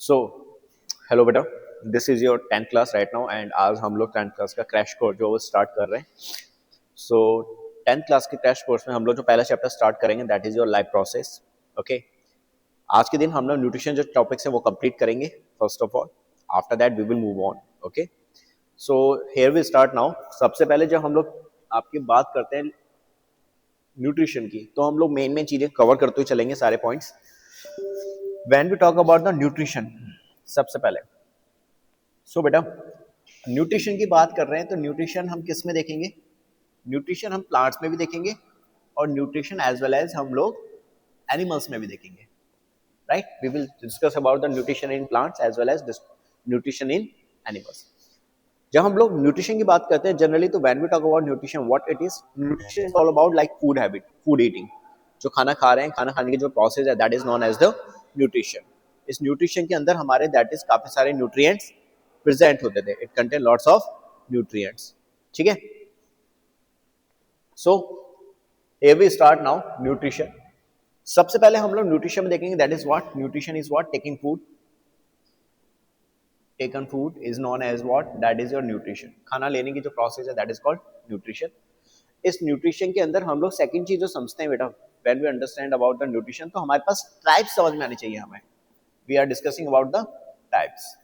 So hello बेटा, this is your 10th class right now and आज हम लोग 10th क्लास का क्रैश कोर्स जो स्टार्ट कर रहे हैं। सो 10th क्लास के क्रैश कोर्स में हम लोग जो पहला चैप्टर स्टार्ट करेंगे that is your life process. Okay, आज के दिन हम लोग न्यूट्रिशन जो टॉपिक्स है वो कंप्लीट करेंगे first of all. After that we will move on. Okay, so here we start now. सबसे पहले जब हम लोग आपकी बात करते हैं न्यूट्रिशन की तो हम लोग मेन चीजें कवर करते हुए चलेंगे सारे points. When we talk about the nutrition, सबसे पहले बेटा न्यूट्रिशन की बात कर रहे हैं तो न्यूट्रिशन हम किस में देखेंगे? न्यूट्रिशन हम प्लांट्स में भी देखेंगे और न्यूट्रिशन एज वेल एज हम लोग एनिमल्स में भी देखेंगे। Right, we will discuss about the nutrition in plants as well as nutrition in animals. जब हम लोग न्यूट्रिशन की बात करते हैं जनरली तो when we talk about nutrition, what it is? Nutrition is all about like food habit, food eating. जो खाना खा रहे हैं, खाना खाने की जो प्रोसेस है that is known as the nutrition. इस न्यूट्रिशन के अंदर हमारे दैट इज काफी सारे न्यूट्रिएंट्स प्रेजेंट होते थे। It contain lots of nutrients. ठीक है, so here we start now nutrition. सबसे पहले हम लोग न्यूट्रिशन में देखेंगे that is what? Nutrition is what? Taking food. Taken food is known as what? That is your nutrition. खाना लेने की जो प्रोसेस है दैट इज कॉल्ड न्यूट्रिशन। इस न्यूट्रिशन के अंदर हम लोग सेकंड चीज जो समझते हैं बेटा, when we understand about the nutrition तो हमारे पास टाइप्स समझ में आनी चाहिए हमें। We are discussing about the types.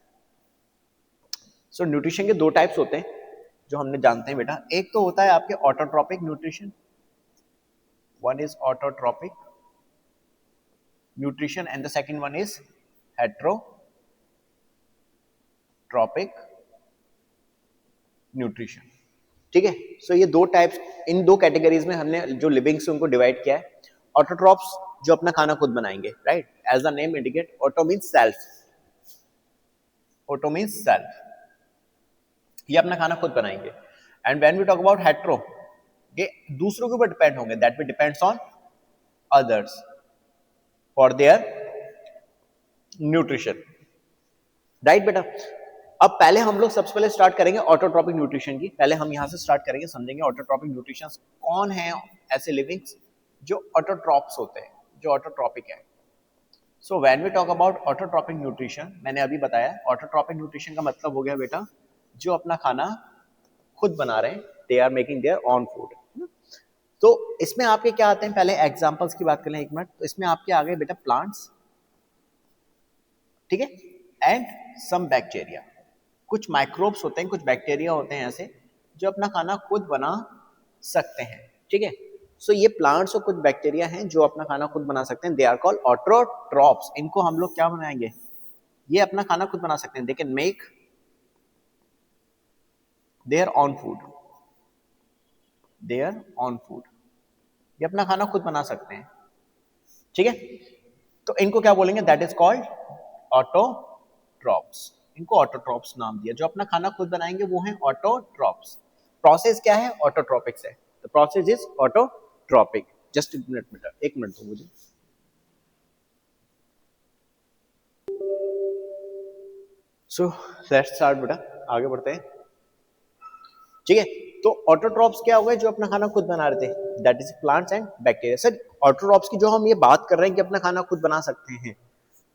So nutrition के दो टाइप्स होते हैं जो हमने जानते हैं बेटा। एक तो होता है आपके autotrophic nutrition, one is autotrophic nutrition and the second one is heterotrophic nutrition. ठीक है, सो ये दो टाइप्स, इन दो कैटेगरीज में हमने जो लिविंग्स उनको डिवाइड किया है। ऑटोट्रॉप्स जो अपना खाना खुद बनाएंगे, right, as the name indicate, auto means self, auto means self, ये अपना खाना खुद बनाएंगे। And when we talk about hetero, ये दूसरों के ऊपर डिपेंड होंगे, that we depends on others for their nutrition. Right बेटा, अब पहले हम लोग सबसे पहले स्टार्ट करेंगे ऑटोट्रॉपिक न्यूट्रिशन की। पहले हम यहां से स्टार्ट करेंगे, समझेंगे ऑटोट्रॉपिक न्यूट्रिशन कौन है, ऐसे लिविंग्स जो ऑटोट्रॉप्स होते हैं, जो ऑटोट्रॉपिक है। So when we talk about autotrophic nutrition, मैंने अभी बताया ऑटोट्रॉपिक न्यूट्रिशन का मतलब हो गया बेटा जो अपना खाना खुद बना रहे हैं, they are making their own food. तो इसमें आपके क्या आते हैं, पहले एग्जांपल्स की बात कर लें एक मिनट। तो इसमें आपके आ गए बेटा प्लांट्स, ठीक है, एंड सम बैक्टीरिया। कुछ माइक्रोब्स होते हैं, कुछ बैक्टीरिया होते हैं ऐसे जो अपना खाना खुद बना सकते हैं। ठीक है, सो ये प्लांट्स और कुछ बैक्टीरिया हैं जो अपना खाना खुद बना सकते हैं, दे आर कॉल्ड ऑटोट्रॉप्स। इनको हम लोग क्या बनाएंगे? ये अपना खाना खुद बना सकते हैं, they can make their own food, their own food, ये अपना खाना खुद बना सकते हैं। ठीक है, तो इनको क्या बोलेंगे? That is called autotrophs. इनको ऑटोट्रॉप्स नाम दिया, जो अपना खाना खुद बनाएंगे वो हैं ऑटोट्रॉप्स। प्रोसेस क्या है? ऑटोट्रॉपिक्स है। The process is autotrophic. Just एक मिनट दो मुझे। सो लेट्स स्टार्ट बेटा, आगे बढ़ते हैं। ठीक है, तो ऑटोट्रॉप्स क्या हो गए? जो अपना खाना खुद बना रहे थे, that is plants and bacteria. Sir autotrophs की जो हम ये बात कर रहे हैं कि अपना खाना खुद बना सकते हैं,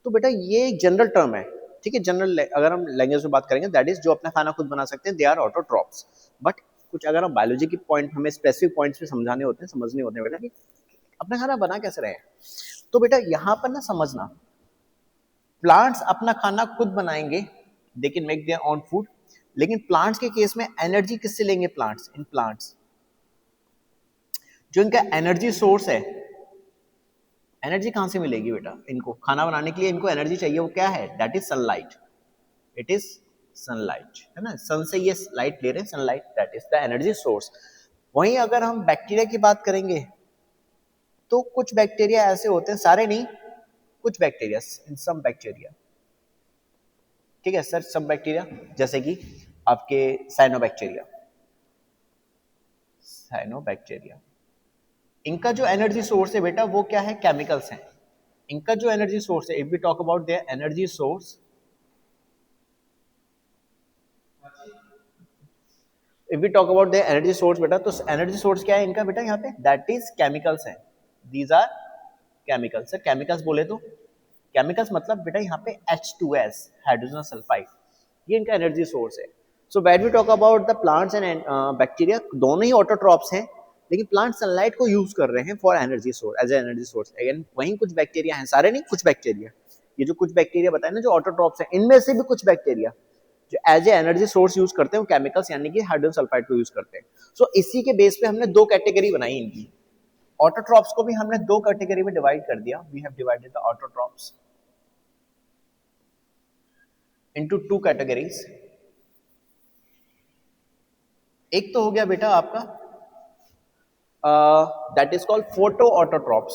तो बेटा ये एक जनरल टर्म है। ठीक है, जनरल अगर हम लैंग्वेज में बात करेंगे दैट इज जो अपना खाना खुद बना सकते हैं, दे आर ऑटोट्रॉप्स। बट कुछ अगर हम बायोलॉजी के पॉइंट, हमें स्पेसिफिक पॉइंट्स पे समझाने होते हैं, समझने होते हैं बेटा कि अपना खाना बना कैसे रहे। तो बेटा यहाँ पर ना समझना, प्लांट्स अपना खाना खुद बनाएंगे, दे can make their own food. लेकिन प्लांट्स के केस में एनर्जी किससे लेंगे? प्लांट्स, इन प्लांट्स जो इनका एनर्जी सोर्स है, एनर्जी कहां से मिलेगी बेटा? इनको खाना बनाने के लिए इनको एनर्जी चाहिए, वो क्या है? That is sunlight. It is sunlight, है ना, सन से ये लाइट ले रहे हैं, sunlight, that is the energy source. वहीं अगर हम बैक्टीरिया की बात करेंगे तो कुछ बैक्टीरिया ऐसे होते हैं, सारे नहीं, कुछ बैक्टीरिया, इन सम बैक्टीरिया, ठीक है सर, सम बैक्टीरिया जैसे कि आपके साइनोबैक्टीरिया, साइनोबैक्टीरिया, इनका जो एनर्जी सोर्स है बेटा वो क्या है? केमिकल्स हैं। इनका जो एनर्जी सोर्स है, if we talk about their energy source, if we talk about their energy source बेटा, तो एनर्जी सोर्स क्या है इनका बेटा? यहाँ पे दैट इज केमिकल्स है। These are chemicals. Sir chemicals बोले तो केमिकल्स मतलब बेटा यहाँ पे H2S हाइड्रोजन सल्फाइड, ये इनका एनर्जी सोर्स है। So when we talk about the plants and bacteria, दोनों ही ऑटोट्रॉप्स हैं, लेकिन प्लांट सनलाइट को यूज कर रहे हैं for energy source, as energy source. Again वहीं कुछ बैक्टीरिया हैं, सारे नहीं, कुछ बैक्टीरिया, ये जो कुछ बैक्टीरिया बताए ना जो ऑटोट्रॉप्स हैं, इनमें से भी कुछ बैक्टीरिया जो as a energy source use करते हैं वो केमिकल्स यानी कि हाइड्रोजन सल्फाइड को यूज करते हैं। सो इसी के बेस पे हमने दो कैटेगरी बनाई इनकी। ऑटोट्रॉप्स को भी हमने दो कैटेगरी में डिवाइड कर दिया। We have divided the autotrophs into two categories. एक तो हो गया बेटा आपका that is called photo autotrophs,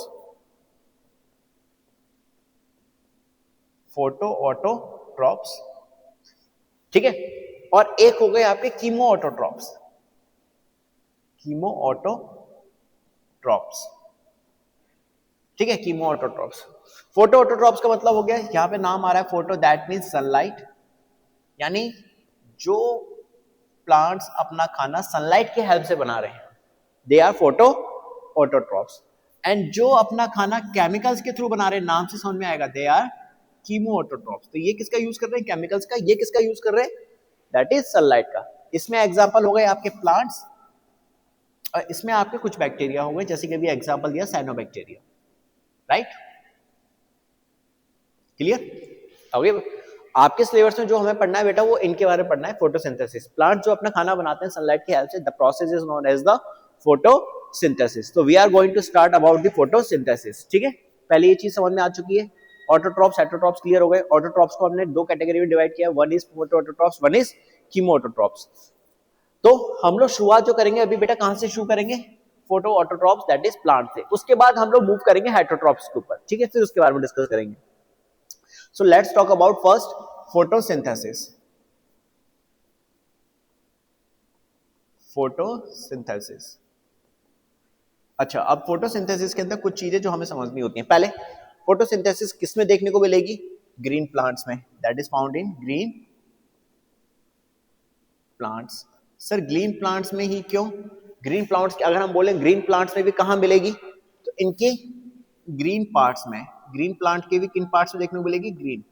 photo autotrophs, ठीक है। और एक हो गए आपके कीमो ऑटोट्रॉप्स, कीमो ऑटोट्रॉप्स, ठीक है, कीमो ऑटोट्रॉप्स। फोटो ऑटोट्रॉप्स का मतलब हो गया, यहां पे नाम आ रहा है फोटो, दैट मीन्स सनलाइट, यानी जो प्लांट्स अपना खाना सनलाइट के हेल्प से बना रहे हैं, they are photo autotrophs. And जो अपना खाना केमिकल्स के थ्रू बना रहे हैं, नाम से समझ में आएगा, दे आर कीमो ऑटोट्रॉप्स। तो ये किसका यूज कर रहे हैं? केमिकल्स का। ये किसका यूज कर रहे हैं? दैट इज सनलाइट का। इसमें एग्जांपल हो गए आपके प्लांट्स, और इसमें आपके कुछ बैक्टीरिया हो गए, जैसे कि अभी एग्जांपल दिया साइनोबैक्टीरिया, राइट, क्लियर? ओके, आपके सिलेबस में जो हमें पढ़ना है बेटा वो इनके बारे में पढ़ना है, फोटोसिंथेसिस। प्लांट जो अपना खाना बनाते हैं सनलाइट की हेल्प से, the process is known as the photosynthesis. तो we are going to start about the photosynthesis, ठीक है। पहले ये चीज समझ में आ चुकी है, ऑटोट्रॉप्स हेटेरोट्रॉप्स क्लियर हो गए। ऑटोट्रॉप्स को हमने दो कैटेगरी में डिवाइड किया, one is photo autotrophs, one is chemo autotrophs. तो हम लोग शुरुआत जो करेंगे अभी बेटा कहां से शुरू करेंगे? Photo autotrophs that is plant से। उसके बाद हम लोग मूव करेंगे हेटेरोट्रॉप्स के ऊपर, ठीक है, फिर उसके बारे में डिस्कस करेंगे। So let's talk about first photosynthesis. Photosynthesis. अच्छा, अब फोटोसिंथेसिस के अंदर कुछ चीजें जो हमें समझनी होती हैं। पहले फोटोसिंथेसिस किसमें देखने को मिलेगी? ग्रीन प्लांट्स में, that is found in green plants. Sir green plants में ही क्यों? ग्रीन प्लांट्स अगर हम बोले ग्रीन प्लांट्स में भी कहां मिलेगी? तो इनके ग्रीन पार्ट्स में, ग्रीन प्लांट के भी किन पार्ट्स में देखने को मिलेगी? ग्रीन,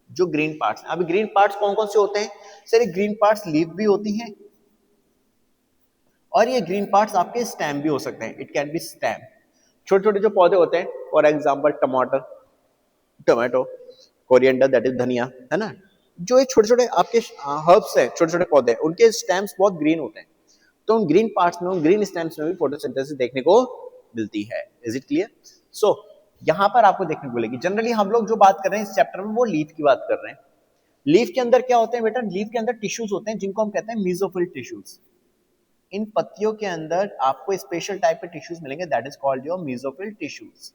जो ग्रीन पार्ट्स। अभी ग्रीन पार्ट्स कौन कौन से होते हैं? सर ये ग्रीन पार्ट्स लीफ भी होती हैं, और ये ग्रीन पार्ट्स आपके स्टेम भी हो सकते हैं, इट कैन बी स्टेम। छोटे छोटे जो पौधे होते हैं, फॉर एग्जांपल टमाटर, टोमेटो, कोरिएंडर दैट इज धनिया, है ना, जो ये छोटे छोटे आपके हर्ब्स हैं, छोटे छोटे पौधे, उनके स्टेम्स बहुत ग्रीन होते हैं। तो उन ग्रीन पार्ट्स में, उन ग्रीन स्टेम्स में भी फोटोसिंथेसिस देखने को मिलती है। Is it clear? सो यहां पर आपको देखने को मिलेगी। जनरली हम लोग जो बात कर रहे हैं इस चैप्टर में वो लीफ की बात कर रहे हैं। लीफ के अंदर क्या होते हैं बेटा? लीफ के अंदर टिश्यूज होते हैं जिनको हम कहते हैं मेसोफिल टिश्यूज। इन पत्तियों के अंदर आपको स्पेशल टाइप के टिश्यूज मिलेंगे, that is called your mesophyll tissues.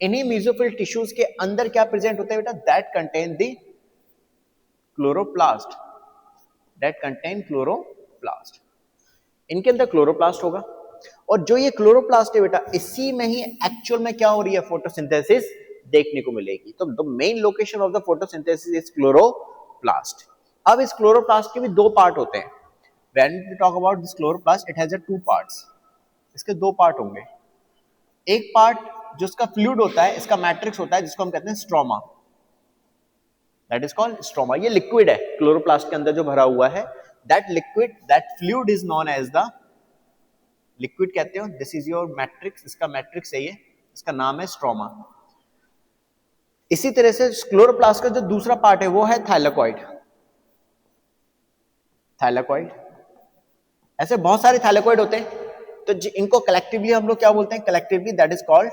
इन्हीं मेसोफिल टिश्यूज के अंदर क्या प्रेजेंट होता है बेटा? That contain the chloroplast, that contain chloroplast. इनके अंदर क्लोरोप्लास्ट होगा, और जो ये क्लोरोप्लास्ट है बेटा, इसी में ही एक्चुअल में क्या हो रही है? फोटोसिंथेसिस देखने को मिलेगी। तो the main location of the photosynthesis is chloroplast. अब इस क्लोरोप्लास्ट के भी दो पार्ट होते हैं। When we talk about this chloroplast, it has a two parts. इसके दो पार्ट होंगे। एक पार्ट जो इसका फ्लूइड होता है, इसका मैट्रिक्स होता है, जिसको हम कहते हैं stroma, that is called stroma. ये लिक्विड है क्लोरोप्लास्ट के अंदर जो भरा हुआ है, that liquid, that fluid is known as the liquid कहते हो। दिस इज योर मैट्रिक्स, इसका मैट्रिक्स है ये, इसका नाम है स्ट्रोमा। इसी तरह से क्लोरोप्लास्ट का जो दूसरा पार्ट है वो है थाइलेकोइड। थाइलेकोइड, ऐसे बहुत सारे थाइलेकोइड होते हैं, तो इनको कलेक्टिवली हम लोग क्या बोलते हैं? Collectively that is called,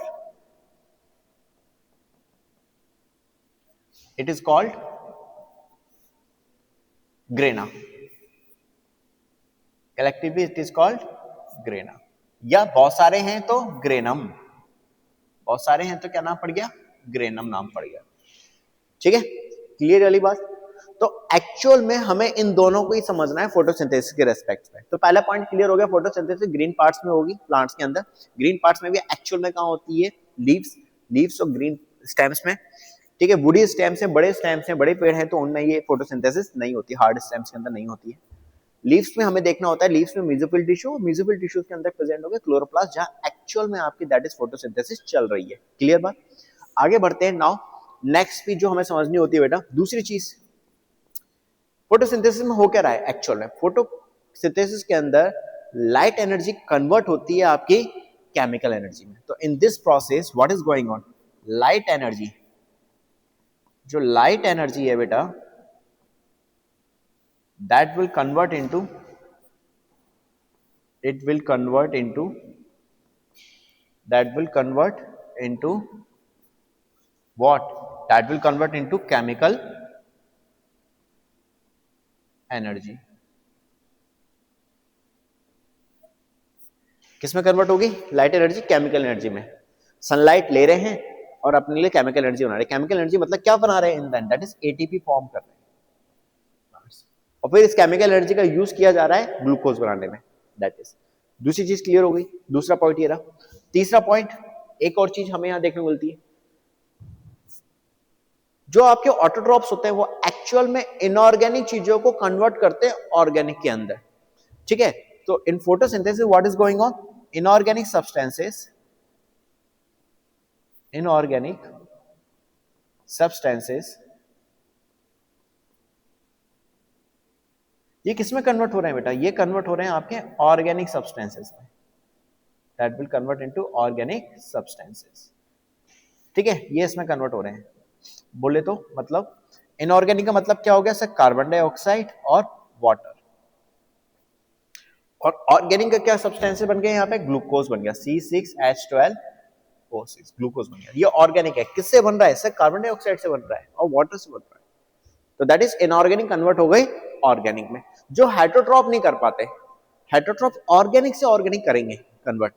it is called grana. Collectively it is called grana, या बहुत सारे हैं तो ग्रेनम, बहुत सारे हैं तो क्या नाम पड़ गया? ग्रेनम नाम पड़ गया, ठीक है, क्लियर वाली बात। तो एक्चुअल में हमें इन दोनों को ही समझना है फोटोसिंथेसिस के रेस्पेक्ट में। तो पहला पॉइंट क्लियर हो गया, फोटोसिंथेसिस ग्रीन पार्ट्स में होगी, प्लांट्स के अंदर। ग्रीन पार्ट्स में भी एक्चुअल में कहां होती है? लीव्स, लीव्स और ग्रीन स्टेम्स में, ठीक है। वुडी स्टेम्स हैं, बड़े स्टेम्स हैं, बड़े पेड़ हैं, तो उनमें ये फोटोसिंथेसिस नहीं होती, हार्ड स्टेम्स के अंदर नहीं होती है। लीव्स में हमें देखना होता है, लीव्स में मेसोफिल टिश्यू, मेसोफिल टिश्यूज के अंदर प्रेजेंट होगा क्लोरोप्लास्ट, जहां एक्चुअल में आपकी दैट इज फोटोसिंथेसिस चल रही है। क्लियर बात? आगे बढ़ते हैं नाउ। नेक्स्ट भी जो हमें समझनी होती है बेटा, दूसरी चीज फोटोसिंथेसिस में हो क्या रहा है एक्चुअल में, फोटोसिंथेसिस के अंदर लाइट एनर्जी कन्वर्ट होती है आपकी केमिकल एनर्जी में। तो in this process what is going on, light energy, जो लाइट एनर्जी है बेटा that will convert into, it will convert into, that will convert into what, that will convert into chemical energy। किसमें convert होगी light energy, chemical energy में। Sunlight ले रहे हैं और अपने लिए केमिकल एनर्जी बना रहे हैं। केमिकल एनर्जी मतलब क्या बना रहे हैं, in that is ATP form कर रहे हैं, और फिर इस केमिकल एनर्जी का यूज किया जा रहा है ग्लूकोज बनाने में। दैट इज दूसरी चीज क्लियर हो गई, दूसरा पॉइंट ये रहा। तीसरा पॉइंट, एक और चीज हमें यहां देखने को मिलती है, जो आपके ऑटोट्रॉप्स होते हैं वो एक्चुअल में इनऑर्गेनिक चीजों को कन्वर्ट करते हैं ऑर्गेनिक के अंदर, ठीक है। तो in photosynthesis what is going on, inorganic substances, inorganic substances ये किसमें कन्वर्ट हो रहे हैं बेटा, ये कन्वर्ट हो रहे हैं आपके ऑर्गेनिक सब्सटेंसेस में, that will convert into organic substances, ठीक है। ये इसमें कन्वर्ट हो रहे हैं। बोले तो मतलब इनऑर्गेनिक का मतलब क्या हो गया सर, कार्बन डाइऑक्साइड और वाटर, और ऑर्गेनिक का क्या सब्सटेंसेस बन गए यहाँ पे, ग्लूकोज बन गया, C6H12O6 ग्लूकोज बन गया। ये ऑर्गेनिक है, किससे बन रहा है सर, कार्बन डाइऑक्साइड से बन रहा है और वाटर से बन रहा है। तो दैट इज इनऑर्गेनिक कन्वर्ट हो गई ऑर्गेनिक में। जो हेटरोट्रॉप नहीं कर पाते, हेटरोट्रॉप ऑर्गेनिक से ऑर्गेनिक करेंगे कन्वर्ट,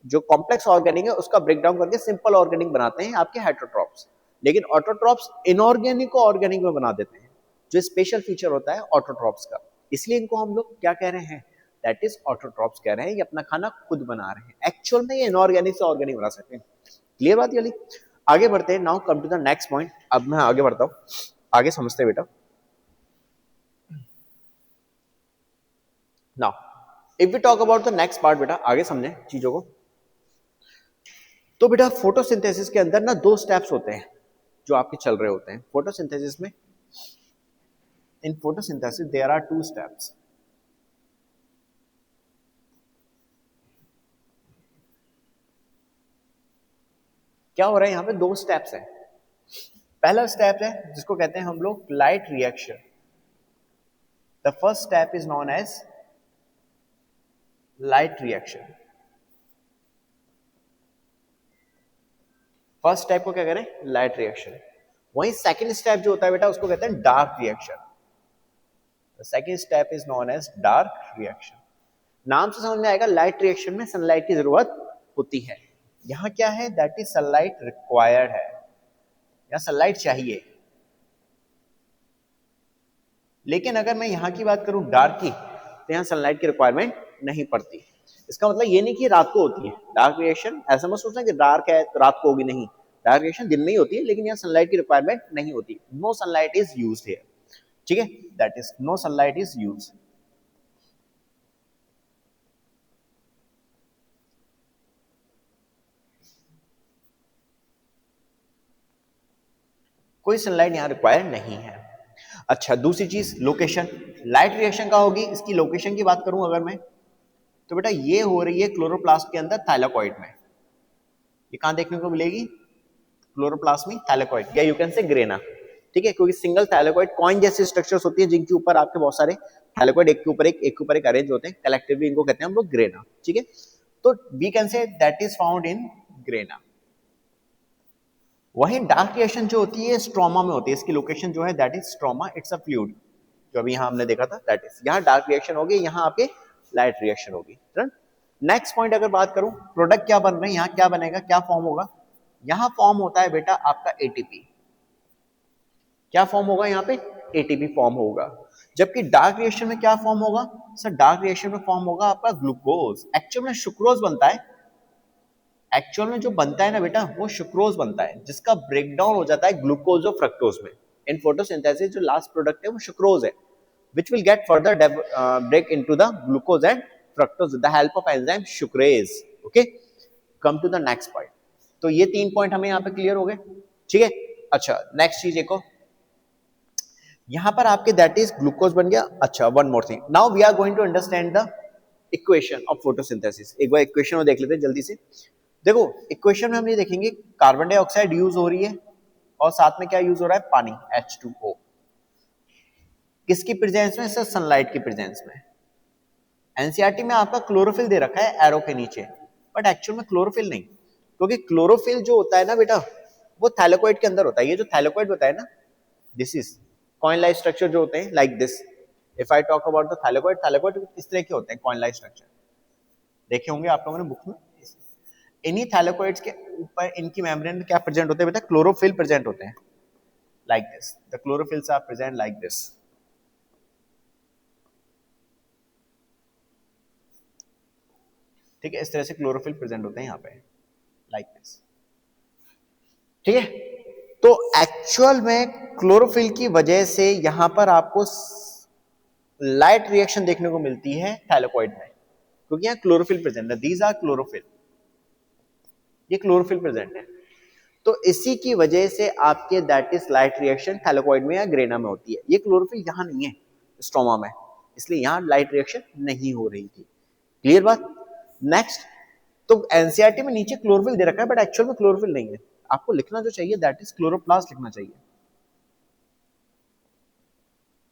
जो कॉम्प्लेक्स ऑर्गेनिक है उसका ब्रेक डाउन करके सिंपल ऑर्गेनिक बनाते हैं आपके हेटरोट्रॉप्स। लेकिन ऑटोट्रॉप्स इनऑर्गेनिक को ऑर्गेनिक में बना देते हैं, जो स्पेशल फीचर होता है ऑटोट्रॉप्स का। इसलिए इनको हम लोग क्या कह रहे हैं, दैट इज ऑटोट्रॉप्स कह रहे हैं। ये अपना खाना खुद बना रहे हैं, एक्चुअल में ये इनऑर्गेनिक से ऑर्गेनिक बना सकते हैं। क्लियर बात ये? आगे बढ़ते हैं, now come to the next point. अब मैं आगे बढ़ता हूं, आगे समझते हैं बेटा। Now if we talk about the next part बेटा, आगे समझें चीजों को। तो बेटा फोटोसिंथेसिस के अंदर ना दो स्टेप्स होते हैं जो आपके चल रहे होते हैं फोटोसिंथेसिस में। In photosynthesis there are two steps. क्या हो रहा है यहाँ पे, दो स्टेप्स हैं। पहला स्टेप है जिसको कहते हैं हम लोग light reaction. The first step is known as light reaction. First step को क्या कह रहे हैं, लाइट रिएक्शन। वहीं सेकंड स्टेप जो होता है बेटा उसको कहते हैं dark reaction. The second step is known as dark reaction. नाम से समझ में आएगा, लाइट रिएक्शन में सनलाइट की जरूरत होती है। यहां क्या है, दैट इज सनलाइट रिक्वायर्ड है, या सनलाइट चाहिए। लेकिन अगर मैं यहां की बात करूं डार्क की, तो यहां सनलाइट की रिक्वायरमेंट नहीं पड़ती। इसका मतलब ये नहीं कि रात को होती है डार्क रिएक्शन, ऐसा मत सोचना कि डार्क है तो रात को होगी, नहीं। डार्क रिएक्शन दिन में ही होती है, लेकिन यहाँ सनलाइट की रिक्वायरमेंट नहीं होती। No sunlight is used here, ठीक है, that is no sunlight is used. कोई सनलाइट यहाँ रिक्वायर नहीं है। अच्छा, दूसरी चीज लोकेशन। लाइट रिएक्शन का होगी, इसकी लोकेशन की बात करूं अगर मैं, तो बेटा ये हो रही है क्लोरोप्लास्ट के अंदर थैलेकॉइड में। ये कहां देखने को मिलेगी, क्लोरोप्लास्ट में थैलेकॉइड, या यू कैन से ग्रेना, ठीक है, क्योंकि सिंगल थैलेकॉइड कॉइन जैसी स्ट्रक्चर्स होती है जिनके ऊपर आपके बहुत सारे थैलेकॉइड एक के ऊपर एक अरेंज होते हैं, कलेक्टिवली इनको कहते हैं हम लोग ग्रेना, ठीक है। तो we can say that is found in grana. वहीं डार्क रिएक्शन जो होती है स्ट्रोमा में होती है, इसकी लोकेशन जो है that is stroma, it's a fluid, जो अभी यहां हमने देखा था, दैट इज यहां डार्क रिएक्शन होगी, यहां आपके लाइट रिएक्शन होगी। नेक्स्ट पॉइंट अगर बात करूं, प्रोडक्ट क्या बन रहे हैं, यहां क्या बनेगा, क्या फॉर्म होगा, यहां फॉर्म होता है बेटा आपका एटीपी। क्या फॉर्म होगा यहाँ पे, एटीपी फॉर्म होगा। जबकि डार्क रिएक्शन में क्या फॉर्म होगा सर, डार्क रिएक्शन में फॉर्म होगा आपका ग्लूकोज। एक्चुअल में सुक्रोज बनता है, एक्चुअल में जो बनता है ना बेटा वो सुक्रोज बनता है, जिसका ब्रेकडाउन हो जाता है ग्लूकोज और फ्रक्टोज में। इन फोटोसिंथेसिस जो लास्ट प्रोडक्ट है वो सुक्रोज है, which will get further break into the glucose and fructose with the help of enzyme sucrase. Okay, come to the next point. तो ये तीन पॉइंट हमें यहाँ पे क्लियर हो गए, ठीक है। अच्छा नेक्स्ट चीज देखो, यहां पर आपके दैट इज ग्लूकोज बन गया। अच्छा one more thing, now we are going to understand the equation of photosynthesis. एक बार इक्वेशन को देख लेते हैं जल्दी से। देखो इक्वेशन में हम ये देखेंगे कार्बन डाइऑक्साइड यूज हो रही है और साथ में क्या यूज हो रहा है, पानी H2O। किसकी प्रेजेंस में, सर सनलाइट की प्रेजेंस में। एनसीईआरटी में आपका क्लोरोफिल दे रखा है एरो के नीचे, बट एक्चुअल में क्लोरोफिल नहीं, क्योंकि क्लोरोफिल जो होता है ना बेटा वो थैलेकोइड के अंदर होता है। ये जो थैलेकोइड होता है ना, this is coin like structure जो होते हैं like this. If I talk about the thylakoid, thylakoid इस तरह के होते हैं कॉइन लाइक स्ट्रक्चर, देखे होंगे आप लोगों ने बुक में। इन्हीं थैलेकोइड्स के ऊपर इनकी मेम्ब्रेन में क्या प्रेजेंट होते हैं बेटा, क्लोरोफिल प्रेजेंट होते हैं like this. The chlorophylls are present like this. ठीक है, इस तरह से क्लोरोफिल प्रेजेंट होते हैं यहाँ पे लाइक दिस। ठीक है, तो एक्चुअल में क्लोरोफिल की वजह से यहां पर आपको लाइट रिएक्शन देखने को मिलती है थैलेकोइड में, क्योंकि यहाँ क्लोरोफिल प्रेजेंट है। दीज आर क्लोरोफिल, ये क्लोरोफिल प्रेजेंट है, तो इसी की वजह से आपके दैट इज लाइट रिएक्शन थैलेकोइड में या ग्रेना में होती है। ये क्लोरोफिल यहां नहीं है स्ट्रोमा में, इसलिए यहां लाइट रिएक्शन नहीं हो रही थी। क्लियर बात। नेक्स्ट, तो एनसीईआरटी में नीचे क्लोरोफिल दे रखा है बट एक्चुअल में क्लोरोफिल नहीं है। आपको लिखना जो चाहिए दैट इज क्लोरोप्लास्ट लिखना चाहिए।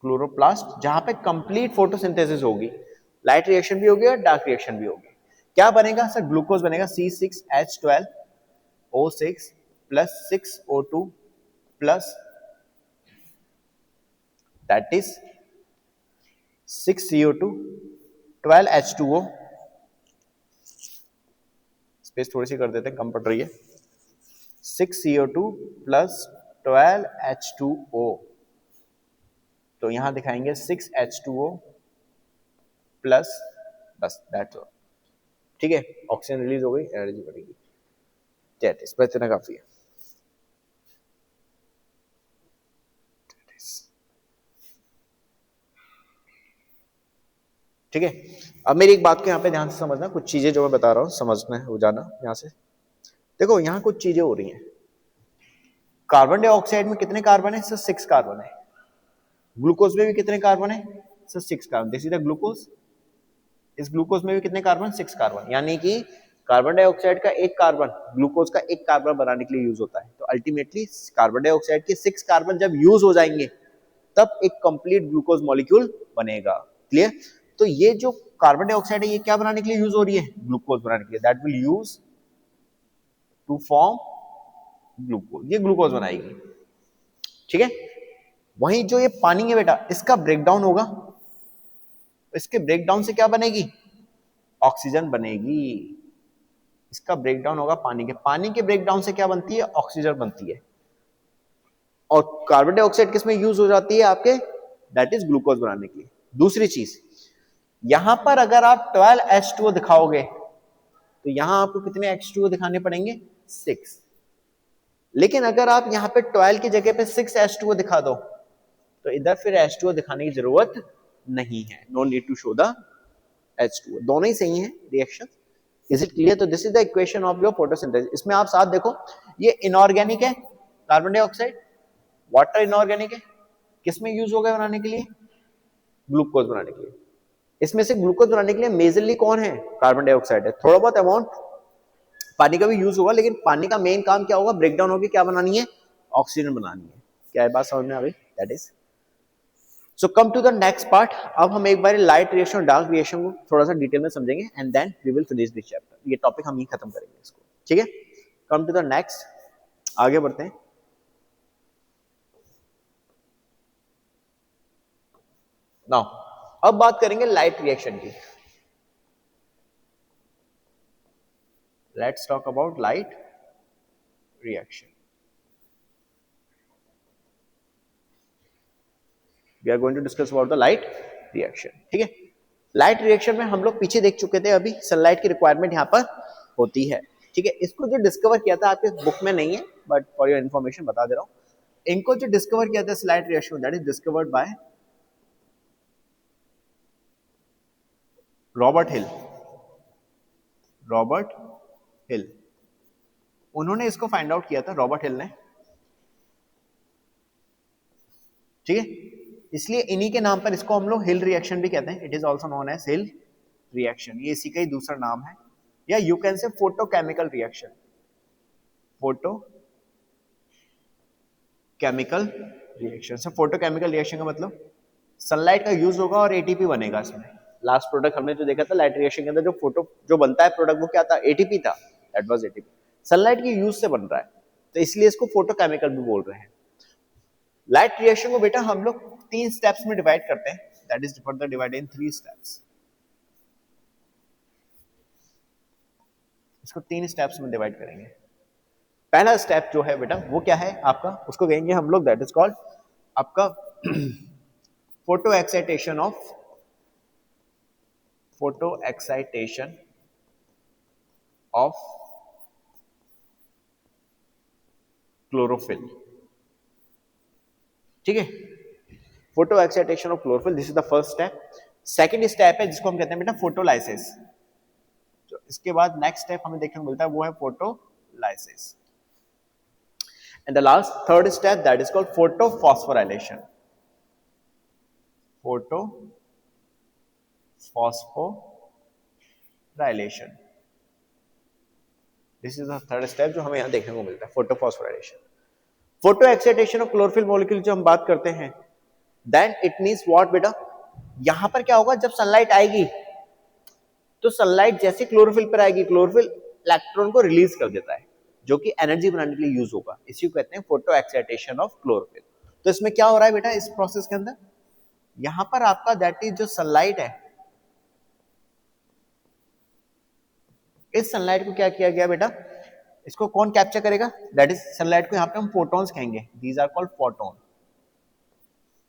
क्लोरोप्लास्ट जहां पे कंप्लीट फोटोसिंथेसिस होगी, लाइट रिएक्शन भी होगी और डार्क रिएक्शन भी होगी। क्या बनेगा सर, ग्लूकोज बनेगा C6H12O6 plus 6O2 plus that is 6CO2 12H2O। Space थोड़ी सी कर देते हैं, कम पड़ रही है। 6CO2 प्लस 12H2O, तो यहां दिखाएंगे 6H2O प्लस, बस दैट्स ऑल। ठीक है, ऑक्सीजन रिलीज हो गई, एनर्जी बढ़ेगी। 33 पर इतना काफी है। ठीक है, अब मेरी एक बात को यहाँ पे ध्यान से समझना, कुछ चीजें जो मैं बता रहा हूँ समझना हो जाना यहाँ से। देखो यहाँ कुछ चीजें हो रही हैं। कार्बन डाइऑक्साइड में कितने कार्बन है सर, 6 कार्बन है। ग्लूकोज में भी कितने कार्बन है sir, 6 carbon. This is the glucose. इस ग्लूकोज में भी कितने कार्बन, 6 कार्बन। यानी कि कार्बन डाइऑक्साइड का एक कार्बन ग्लूकोज का एक कार्बन बनाने के लिए यूज होता है। तो अल्टीमेटली कार्बन डाइऑक्साइड के 6 कार्बन जब यूज हो जाएंगे तब एक कंप्लीट ग्लूकोज मॉलिक्यूल बनेगा। क्लियर। तो ये जो कार्बन डाइऑक्साइड है ये क्या बनाने के लिए यूज हो रही है, ग्लूकोज बनाने के लिए। That will use to form glucose, ये ग्लूकोज बनाएगी। ठीक है, वहीं जो ये पानी है बेटा इसका ब्रेकडाउन होगा, इसके ब्रेकडाउन से क्या बनेगी, ऑक्सीजन बनेगी। इसका ब्रेकडाउन होगा पानी के ब्रेकडाउन से क्या बनती है, ऑक्सीजन बनती है। और कार्बन डाइऑक्साइड किसमें यूज हो जाती है आपके, दैट इज ग्लूकोज बनाने के लिए। दूसरी चीज, यहां पर अगर आप 12H2O दिखाओगे तो यहां आपको कितने H2O दिखाने पड़ेंगे, 6। लेकिन अगर आप यहां पे 12 की जगह पे 6H2O दिखा दो तो इधर फिर H2O दिखाने की जरूरत नहीं है। No need to show the H2O, दोनों ही सही है रिएक्शन। Is it clear. तो this is the equation of your photosynthesis. इसमें आप साथ देखो, ये इनऑर्गेनिक है कार्बन डाइऑक्साइड, वाटर इनऑर्गेनिक है, किसमें यूज होगा बनाने के लिए, ग्लूकोज बनाने के लिए। इसमें से ग्लूकोज बनाने के लिए मेजरली कौन है, कार्बन डाइऑक्साइड है। थोड़ा बहुत अमाउंट पानी का भी यूज होगा, लेकिन पानी का मेन काम क्या होगा, ब्रेकडाउन होगी क्या बनानी है, ऑक्सीजन बनानी है। क्या है बात समझ में आ गई, that is. So come to the next part. अब हम एक बार लाइट रिएक्शन और डार्क रिएक्शन को थोड़ा सा डिटेल में समझेंगे and then we will finish this chapter. ये टॉपिक हम ही खत्म करेंगे इसको। ठीक है, कम टू द नेक्स्ट, आगे बढ़ते हैं। नाउ अब बात करेंगे लाइट रिएक्शन की। Let's talk about light reaction. We are going to discuss about the light reaction. ठीक है, लाइट रिएक्शन में हम लोग पीछे देख चुके थे, अभी सनलाइट की रिक्वायरमेंट यहाँ पर होती है। ठीक है, इसको जो डिस्कवर किया था आपके बुक में नहीं है बट फॉर योर इन्फॉर्मेशन बता दे रहा हूं। इनको जो डिस्कवर किया था sunlight reaction, that is discovered by Robert hill. Robert हिल, उन्होंने इसको फाइंड आउट किया था, रॉबर्ट हिल ने। ठीक है, इसलिए इन्हीं के नाम पर इसको हम लोग हिल रिएक्शन भी कहते हैं, it is also known as Hill reaction, ये इसी का ही दूसरा नाम है, या you can say photochemical reaction, photo chemical reaction. से फोटोकेमिकल रिएक्शन का मतलब सनलाइट का यूज होगा और एटीपी बनेगा इसमें। लास्ट प्रोडक्ट हमने जो देखा था लाइट रिएक्शन के अंदर, जो फोटो जो बनता है प्रोडक्ट वो क्या था, एटीपी था, दैट वाज एटीपी, सनलाइट के यूज से बन रहा है, तो इसलिए इसको फोटोकेमिकल भी बोल रहे हैं। लाइट रिएक्शन को बेटा हम लोग 3 स्टेप्स में डिवाइड करते हैं, that is further divided in 3 steps. इसको 3 स्टेप्स में डिवाइड करेंगे। पहला स्टेप जो है बेटा वो क्या है आपका, उसको कहेंगे हम लोग दैट इज कॉल्ड आपका फोटो एक्साइटेशन ऑफ क्लोरोफिल। ठीक है, photo excitation of chlorophyll, this is the first step. Second step है जिसको हम कहते हैं बेटा फोटोलाइसिस। तो इसके बाद नेक्स्ट स्टेप हमें देखने को मिलता है वो है photolysis. And the last third step that is called photophosphorylation. Photophosphorylation, this is the third step जो हमें यहां देखने को मिलता है, photophosphorylation. Photo excitation of chlorophyll molecule जो हम बात करते हैं, देन इट मींस व्हाट बेटा, यहां पर क्या होगा, जब सनलाइट आएगी तो सनलाइट जैसे क्लोरोफिल पर आएगी, क्लोरोफिल इलेक्ट्रॉन को रिलीज कर देता है जो कि एनर्जी बनाने के लिए यूज होगा, इसी को कहते हैं फोटो एक्साइटेशन ऑफ क्लोरोफिल। तो इसमें क्या हो रहा है बेटा इस प्रोसेस के अंदर, यहां पर आपका दैट इज जो सनलाइट है, इस सनलाइट को क्या किया गया बेटा, इसको कौन कैप्चर करेगा, दैट इज सनलाइट को यहां पे हम फोटॉन्स कहेंगे, दीज आर कॉल्ड फोटॉन।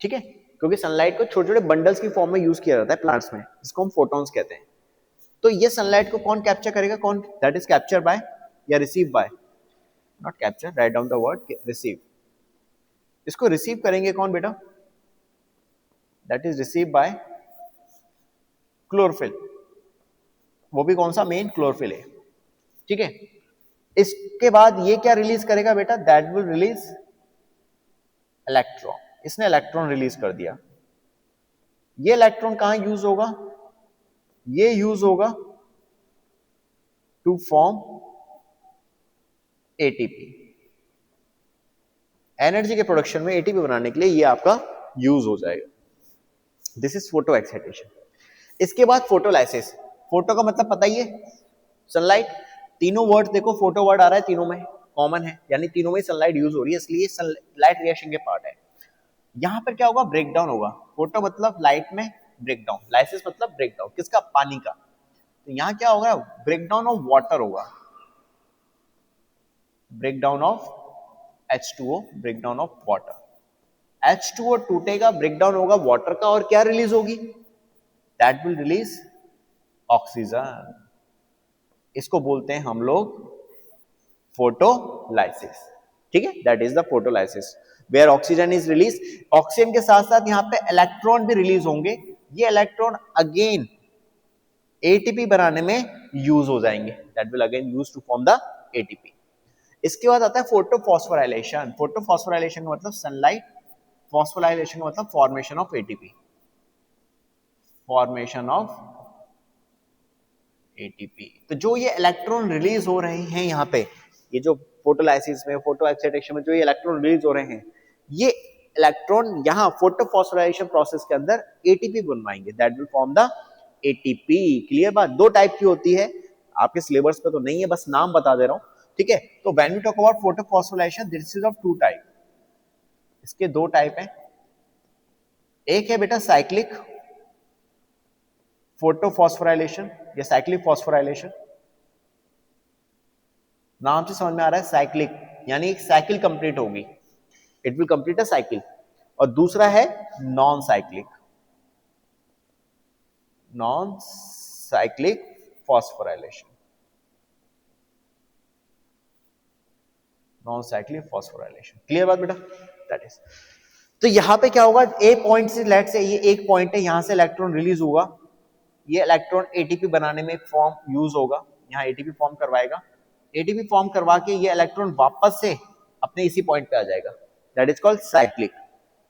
ठीक है, क्योंकि सनलाइट को छोटे छोटे बंडल्स की फॉर्म में यूज किया जाता है प्लांट्स में, जिसको हम फोटॉन्स कहते हैं। तो ये सनलाइट को कौन कैप्चर करेगा, कौन, दैट इज कैप्चर बाय या receive by, not capture, write down the word receive. इसको रिसीव करेंगे कौन बेटा, that is receive by chlorophyll, वो भी कौन सा, मेन क्लोरोफिल है। ठीक है, इसके बाद ये क्या रिलीज करेगा बेटा, दैट विल रिलीज इलेक्ट्रॉन, इसने इलेक्ट्रॉन रिलीज कर दिया। ये इलेक्ट्रॉन कहां यूज होगा, ये यूज होगा टू फॉर्म एटीपी, एनर्जी के प्रोडक्शन में एटीपी बनाने के लिए ये आपका यूज हो जाएगा। This is photo excitation. इसके बाद फोटोलाइसिस, फोटो का मतलब पता ही है, सनलाइट, तीनों वर्ड देखो फोटो वर्ड आ रहा है, तीनों में कॉमन है, यानी तीनों में सनलाइट यूज हो रही है, इसलिए सनलाइट रिएक्शन के पार्ट है। यहां पर क्या होगा, ब्रेकडाउन होगा, फोटो मतलब लाइट में ब्रेकडाउन, लाइसिस मतलब ब्रेकडाउन किसका, पानी का। तो यहां क्या होगा, ब्रेकडाउन ऑफ वाटर होगा, breakdown of H2O, breakdown of water, H2O टूटेगा, ब्रेकडाउन होगा वाटर का, और क्या रिलीज होगी, दैट विल रिलीज ऑक्सीजन। इसको बोलते हैं हम लोग फोटोलाइसिस। ठीक है, that is the photolysis where oxygen is release. Oxygen के साथ साथ यहां पे इलेक्ट्रॉन भी रिलीज होंगे, ये इलेक्ट्रॉन अगेन एटीपी बनाने में यूज हो जाएंगे, that will again use to form the ATP. इसके बाद आता है फोटोफॉस्फोराइलेशन। फोटोफॉस्फोराइलेशन का मतलब सनलाइट, फॉस्फोराइलेशन का मतलब formation of ATP, formation of ATP. तो जो ये इलेक्ट्रॉन रिलीज हो रहे हैं यहाँ पे, ये जो फोटोलाइसिस में, फोटो एक्साइटेशन में जो ये इलेक्ट्रॉन रिलीज हो रहे हैं, ये इलेक्ट्रॉन यहाँ फोटोफॉस्फोराइलेशन प्रोसेस के अंदर एटीपी बनवाएंगे, that will form the ATP. Clear बात, दो टाइप की होती है, आपके सिलेबस पे तो नहीं है, बस नाम बता दे रहा हूं। ठीक है, तो when we talk about photophosphorylation, this is of two type, इसके दो टाइप है। एक है बेटा साइक्लिक फोटोफॉस्फोराइलेशन या साइक्लिक फॉस्फोराइलेशन, नाम से समझ में आ रहा है साइक्लिक, यानी एक साइकिल कंप्लीट होगी, it will complete a cycle. और दूसरा है non cyclic, non cyclic phosphorylation, non cyclic phosphorylation. Clear बात बेटा, दैट इज। तो यहां पे क्या होगा, ए पॉइंट से, लेट से ये एक पॉइंट है, यहां से इलेक्ट्रॉन रिलीज होगा, ये इलेक्ट्रॉन एटीपी बनाने में फॉर्म यूज होगा, यहां एटीपी फॉर्म करवाएगा, एटीपी फॉर्म करवा के ये इलेक्ट्रॉन वापस से अपने इसी पॉइंट पे आ जाएगा, दैट इज कॉल्ड साइक्लिक।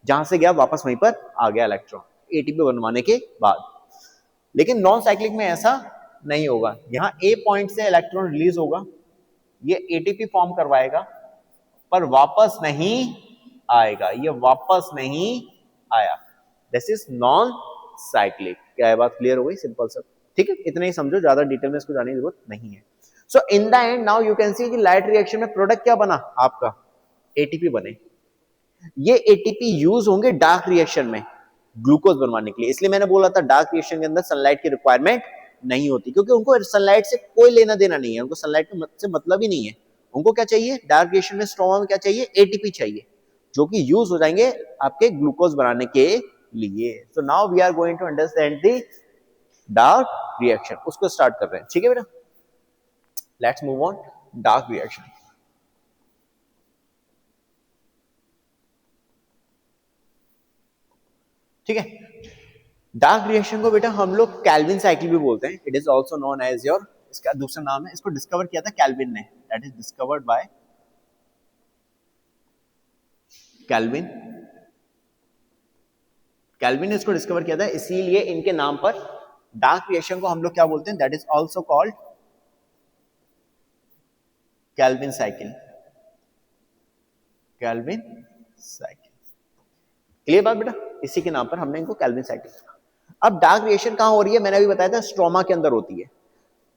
जहां से गया वापस वहीं पर आ गया इलेक्ट्रॉन एटीपी बनवाने के बाद। लेकिन नॉन साइक्लिक में ऐसा नहीं होगा, यहाँ ए पॉइंट से इलेक्ट्रॉन रिलीज होगा, ये एटीपी फॉर्म करवाएगा, पर वापस नहीं आएगा, ये वापस नहीं आया। This is non cyclic. क्या है बात क्लियर हो गई? सिंपल सा, ठीक है, इतना ही समझो, ज्यादा डिटेल में इसको जाने की जरूरत नहीं है। So in the end now you can see कि लाइट रिएक्शन में प्रोडक्ट क्या बना आपका, एटीपी बने। ये एटीपी यूज होंगे डार्क रिएक्शन में ग्लूकोज बनवाने के लिए। इसलिए मैंने बोला था डार्क रिएक्शन के अंदर सनलाइट की रिक्वायरमेंट नहीं होती, क्योंकि उनको सनलाइट से कोई लेना देना नहीं है, उनको सनलाइट से मतलब ही नहीं है। उनको क्या चाहिए, डार्क रिएक्शन में स्ट्रोमा में क्या चाहिए, एटीपी चाहिए, जो कि यूज हो जाएंगे आपके ग्लूकोज बनाने के लिए। So now we are going to understand the dark reaction, उसको स्टार्ट कर रहे हैं, ठीक है बेटा। Let's move on dark reaction. ठीक है, डार्क रिएक्शन को बेटा हम लोग कैल्विन साइकिल भी बोलते हैं। It is also known as your, इसका दूसरा नाम है, इसको डिस्कवर किया था कैल्विन ने, that is discovered by Calvin. Calvin ने इसको डिस्कवर किया था, इसीलिए इनके नाम पर डार्क रिएक्शन को हम लोग क्या बोलते हैं, that is also called Calvin cycle. Calvin cycle, clear बात बेटा? इसी के नाम पर हमने इनको कैल्विन साइकिल। अब डार्क रिएक्शन कहां हो रही है, मैंने अभी बताया था स्ट्रोमा के अंदर होती है।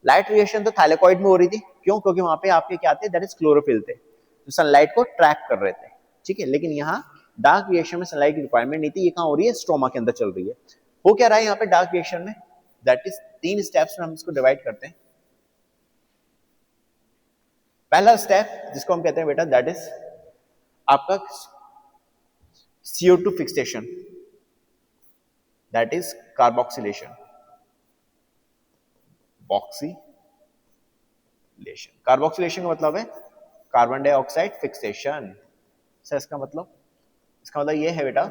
लाइट रिएक्शन तो थाइलेकॉइड में हो रही थी, क्यों? क्योंकि वहां पे आपके क्या थे, दैट इज क्लोरोफिल थे, जो सनलाइट को ट्रैक कर रहे थे, ठीक है। लेकिन यहाँ डार्क रिएक्शन में सनलाइट की रिक्वायरमेंट नहीं थी, ये कहां हो रही है, स्ट्रोमा के अंदर चल रही है। हो क्या रहा है यहाँ पे डार्क रिएक्शन में, दैट इज 3 स्टेप्स में हम इसको डिवाइड करते हैं। पहला स्टेप जिसको हम कहते हैं बेटा, दैट इज आपका CO2 fixation, that is carboxylation. Carboxylation का मतलब है कार्बन डाइऑक्साइड फिक्सेशन। सर इसका मतलब ये है बेटा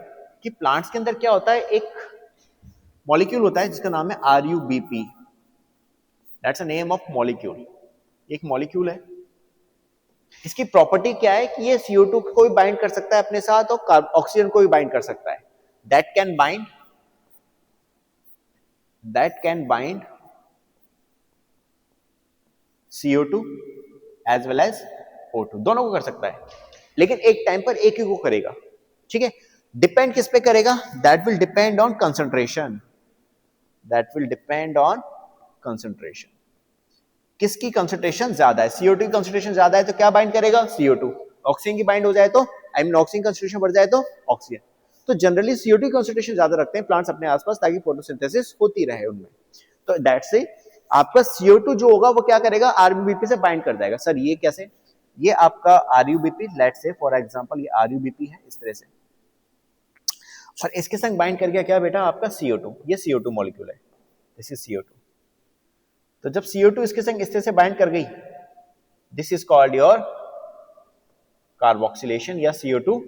कि प्लांट्स के अंदर क्या होता है, एक मॉलिक्यूल होता है जिसका नाम है RUBP, that's a name of molecule. एक मॉलिक्यूल है, इसकी प्रॉपर्टी क्या है कि ये CO2 को भी बाइंड कर सकता है अपने साथ और ऑक्सीजन को भी बाइंड कर सकता है। That can bind CO2 as well as O2, दोनों को कर सकता है, लेकिन एक टाइम पर एक ही को करेगा, ठीक है। डिपेंड किस पे करेगा, that will depend on concentration, किसकी कंसंट्रेशन ज्यादा है। CO2 की कंसंट्रेशन ज्यादा है तो क्या बाइंड करेगा, CO2। ऑक्सीजन की बाइंड हो जाए तो, ऑक्सीजन कंसंट्रेशन बढ़ जाए तो ऑक्सीजन। तो जनरली CO2 की कंसंट्रेशन ज्यादा रखते हैं प्लांट्स अपने आसपास, ताकि फोटोसिंथेसिस होती रहे उनमें। तो दैट्स से आपका CO2 जो होगा वो क्या करेगा, RUBP से बाइंड कर जाएगा। सर ये कैसे, ये आपका RUBP, let's say for example ये RUBP है इस तरह से, और इसके संग बाइंड कर गया क्या बेटा, आपका CO2। ये CO2 मॉलिक्यूल है, दिस इज CO2। तो जब CO2 इसके संग इस तरह से बाइंड कर गई, this is called your carboxylation या CO2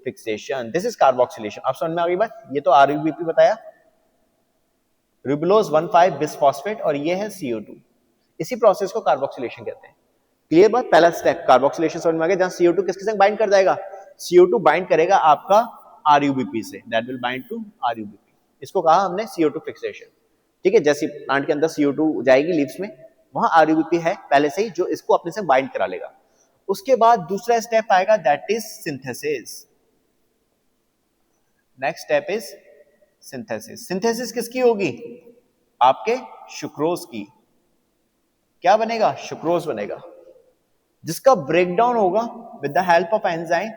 fixation. This is carboxylation. आप समझ में आ गई बात? ये तो RUBP बताया, रिबुलोज 1,5 बिसफॉस्फेट, और ये है CO2। इसी प्रोसेस को कार्बोक्सिलेशन कहते हैं। क्लियर बात? पहला स्टेप कार्बोक्सिलेशन समझ में आ गया, जहां CO2 किसके संग बाइंड कर जाएगा, CO2 बाइंड करेगा आपका RUBP से, that will bind to RUBP। इसको कहा हमने CO2 फिक्सेशन, ठीक है। जैसे प्लांट के अंदर CO2 जाएगी लीव्स में, वहां RUBP है पहले से ही, जो इसको अपने से बाइंड करा लेगा। उसके बाद दूसरा स्टेप आएगा, that is synthesis. Next step is synthesis. Synthesis किसकी होगी, आपके सुक्रोज की। क्या बनेगा, सुक्रोज बनेगा, जिसका ब्रेकडाउन होगा with the help of enzyme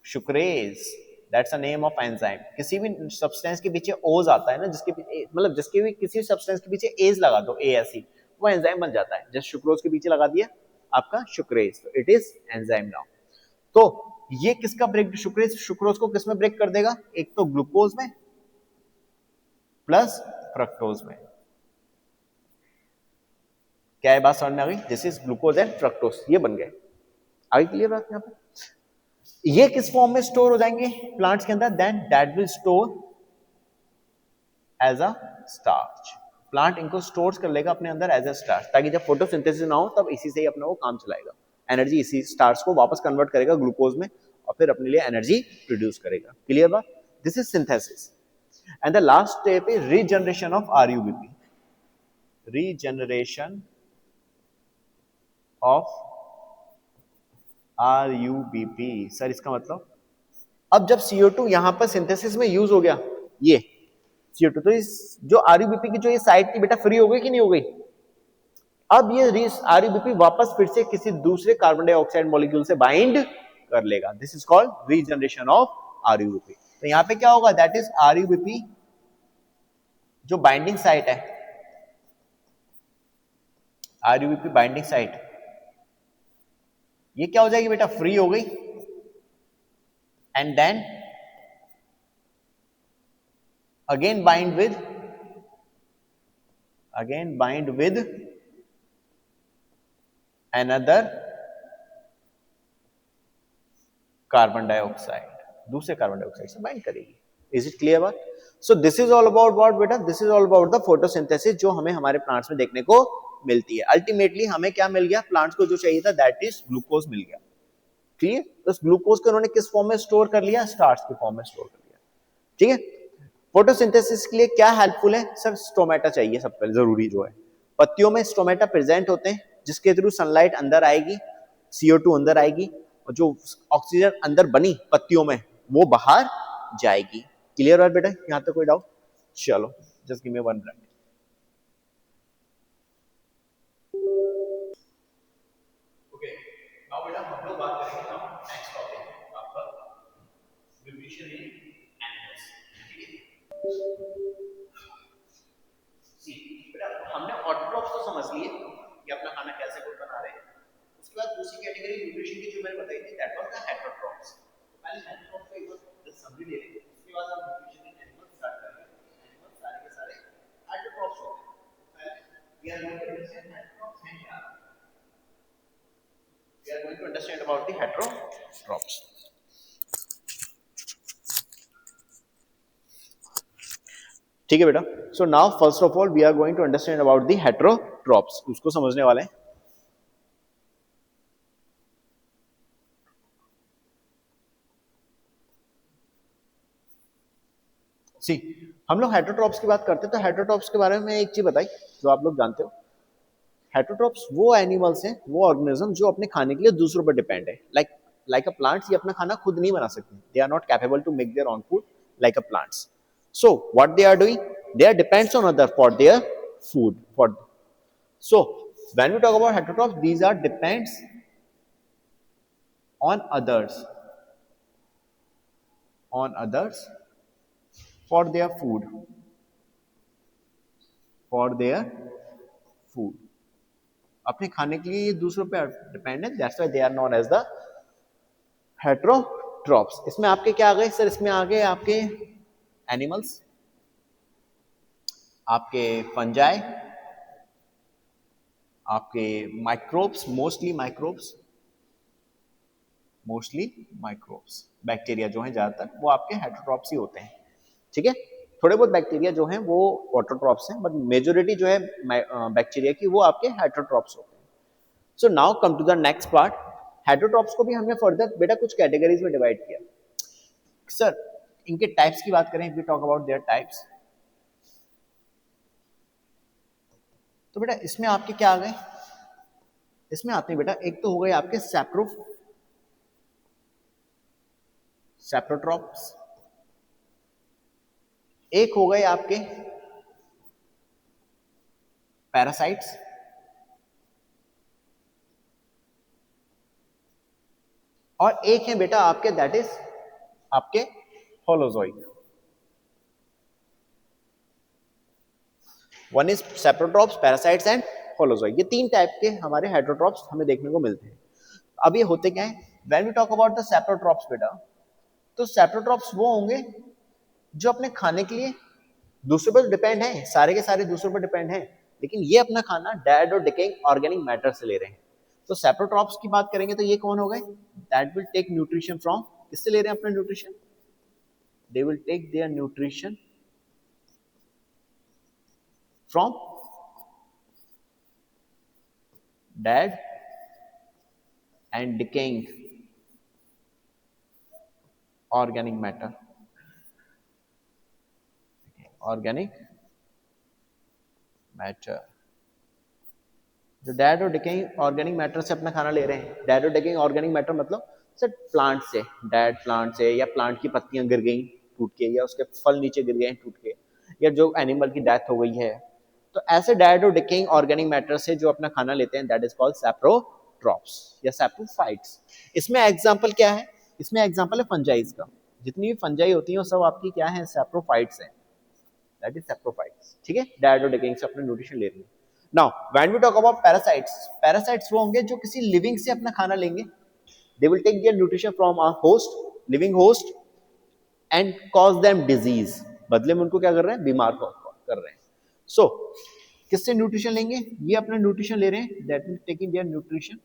sucrase, that's a name of enzyme. किसी भी सब्सटेंस के पीछे ओज आता है ना, जिसके मतलब जिसके भी किसी सब्सटेंस के पीछे एज लगा दो, ASE, वो एंजाइम बन जाता है। जैसे सुक्रोज के पीछे लगा दिया आपका सुक्रेज, तो इट इज एंजाइम नाउ। तो ये किसका ब्रेक, सुक्रोज को किसमें ब्रेक कर देगा, एक तो ग्लूकोज में प्लस फ्रक्टोज में। क्या है बात समझ में आ गई, this is glucose and fructose, ये बन गए। आगे क्लियर बात यहाँ पे? ये किस फॉर्म में स्टोर हो जाएंगे प्लांट्स के अंदर, then that will store as a starch. Plant इनको स्टोर कर लेगा अपने अंदर एज अ स्टार्च, ताकि जब फोटोसिंथेसिस ना हो तब इसी से ही अपना वो काम चलाएगा, एनर्जी इसी स्टार्च को वापस कन्वर्ट करेगा ग्लूकोज में, और फिर अपने लिए एनर्जी प्रोड्यूस करेगा। क्लियर बात? This is synthesis. And the last step is regeneration of RuBP. Regeneration of RuBP. Sir इसका मतलब, अब जब CO2 यहां पर सिंथेसिस में यूज हो गया, ये CO2, तो इस जो आरयूबीपी की जो ये साइड थी बेटा फ्री हो गई कि नहीं हो गई? अब ये आरयूबीपी वापस फिर से किसी दूसरे कार्बन डाइऑक्साइड मॉलिक्यूल से बाइंड कर लेगा। This is called regeneration of RuBP. तो यहां पे क्या होगा? दैट इज आरयूबीपी जो बाइंडिंग साइट है, आरयूबीपी बाइंडिंग साइट, ये क्या हो जाएगी बेटा? फ्री हो गई। And then again bind with another carbon dioxide, दूसरे कार्बन डाइऑक्साइड से बाइंड करेगी। इज इट क्लियर बात? So this is all about what बेटा? This is all about the photosynthesis जो हमें हमारे प्लांट्स में देखने को मिलती है। अल्टीमेटली हमें क्या मिल गया? प्लांट्स को जो चाहिए था दैट इज ग्लूकोज मिल गया। क्लियर? तो उस ग्लूकोज को उन्होंने किस फॉर्म में स्टोर कर लिया? स्टार्च के फॉर्म में स्टोर कर लिया। ठीक है? फोटोसिंथेसिस के लिए क्या हेल्पफुल है? सर स्टोमेटा चाहिए सबसे जरूरी जो है। पत्तियों में स्टोमेटा प्रेजेंट होते हैं जिसके थ्रू सनलाइट अंदर आएगी, CO2 अंदर आएगी और जो ऑक्सीजन अंदर बनी पत्तियों में वो बाहर जाएगी। क्लियर है बेटा? यहां तक कोई डाउट? चलो just give me 1 minute. Okay, now बेटा हम लोग बात करेंगे नाउ नेक्स्ट टॉपिक आपका न्यूट्रिशन इन एनिमल्स। ठीक है? बेटा हमने ऑटोट्रॉफ्स तो समझ लिए कि अपना खाना कैसे खुद बना रहे हैं। उसके बाद दूसरी कैटेगरी न्यूट्रिशन की जो मैंने बताई थी दैट वाज द हेटेरोट्रॉफ्स। तो पहले हेटेरोट्रॉफ्स का एक बार समरी ले लेंगे, उसके बाद हम न्यूट्रिशन इन एनिमल्स स्टार्ट करेंगे। एनिमल्स सारे के सारे हेटेरोट्रॉफ्स होते हैं। पहले we are going to understand heterotrophs हैं क्या। We are going to understand about the heterotrophs. ठीक है बेटा? So now first of all we are going to understand about the heterotrophs. उसको समझने वाले हैं। सी, हम लोग हेटेरोट्रॉफ्स की बात करते हैं तो हेटेरोट्रॉफ्स के बारे में एक चीज बताई जो आप लोग जानते हो। हेटेरोट्रॉफ्स वो एनिमल्स हैं, वो ऑर्गेनिज्म जो अपने खाने के लिए दूसरों पर डिपेंड है। लाइक अ प्लांट्स, ये अपना खाना खुद नहीं बना सकते। They are not capable to make their own food like a plants. So what they are doing? They are depends on other for their food. For so when we talk about heterotrophs, these are depends on others for their food, अपने खाने के लिए ये दूसरों पे depend है। That's why they are known as the heterotrophs. इसमें आपके क्या आ गए सर? इसमें आ गए आपके एनिमल्स, आपके फंजाई, आपके माइक्रोब्स, मोस्टली माइक्रोब्स, बैक्टीरिया जो हैं ज्यादातर वो आपके हेटेरोट्रॉफ्स ही होते हैं। ठीक है? थोड़े बहुत बैक्टीरिया जो हैं वो ऑटोट्रॉफ्स हैं, बट मेजोरिटी जो है बैक्टीरिया की वो आपके हेटेरोट्रॉफ्स होते हैं। So now come to the next part. Heterotrophs को भी हमने फर्दर बेटा कुछ कैटेगरीज में डिवाइड किया। सर इनके टाइप्स की बात करें, if we talk about their types, तो बेटा इसमें आपके क्या आ गए? इसमें आते हैं बेटा, एक तो हो गए आपके सेप्रोट्रॉप्स, एक हो गए आपके पैरासाइट्स, और एक है बेटा आपके दैट इज आपके holozoic. One is saprotrophs, parasites and holozoic. ये तीन टाइप के हमारे हेटेरोट्रॉप्स हमें देखने को मिलते हैं। अब ये होते क्या है? When we talk about the saprotrophs बेटा, तो सेप्रोट्रॉप्स वो होंगे जो अपने खाने के लिए दूसरों पर डिपेंड है, सारे के सारे दूसरों पर डिपेंड है, लेकिन ये अपना खाना डेड और डिकेइंग ऑर्गेनिक मैटर से ले रहे हैं। तो सेप्रोट्रॉप्स की बात करेंगे तो ये कौन हो गए? That will take nutrition from, किससे ले रहे हैं अपना nutrition? They will take their nutrition from dead and decaying organic matter, organic matter, जो डेड और डिकेइंग ऑर्गेनिक मैटर से अपना खाना ले रहे हैं। डेड और डिकेइंग ऑर्गेनिक मैटर मतलब सर प्लांट से, डेड प्लांट से, या प्लांट की पत्तियां गिर गई टूट के, या उसके फल नीचे गिर गए टूट के, या जो एनिमल की डेथ हो गई है, तो ऐसे डेड और डिकेइंग ऑर्गेनिक मैटर से जो अपना खाना लेते हैं दैट इज कॉल्ड सैप्रोट्रॉप्स या सैप्रोफाइट्स। इसमें एग्जांपल क्या है? इसमें एग्जांपल है फंजाइज का। जितनी भी फंजाई होती है वो सब आपकी क्या है? सैप्रोफाइट्स है, दैट इज सैप्रोफाइट्स। ठीक है, डेड और डिकेइंग से अपना न्यूट्रिशन ले रही है। Now when we talk about parasites, parasites वो होंगे जो किसी लिविंग से अपना खाना लेंगे। They will take their nutrition from a host, living host, and cause them disease. बदले में उनको क्या कर रहे हैं? बीमार कर रहे हैं। सो किससे न्यूट्रिशन लेंगे? ये अपना न्यूट्रिशन ले रहे हैं, that will taking their nutrition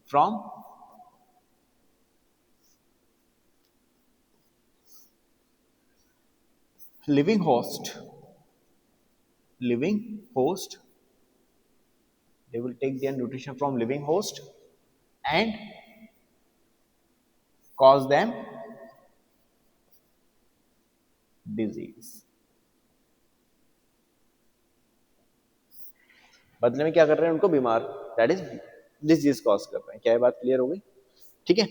from living host, living host, they will take their nutrition from living host and cause them disease। बदले में क्या कर रहे हैं? उनको बीमार, दैट इज डिजीज कॉज कर रहे हैं। क्या ये बात क्लियर हो गई? ठीक है,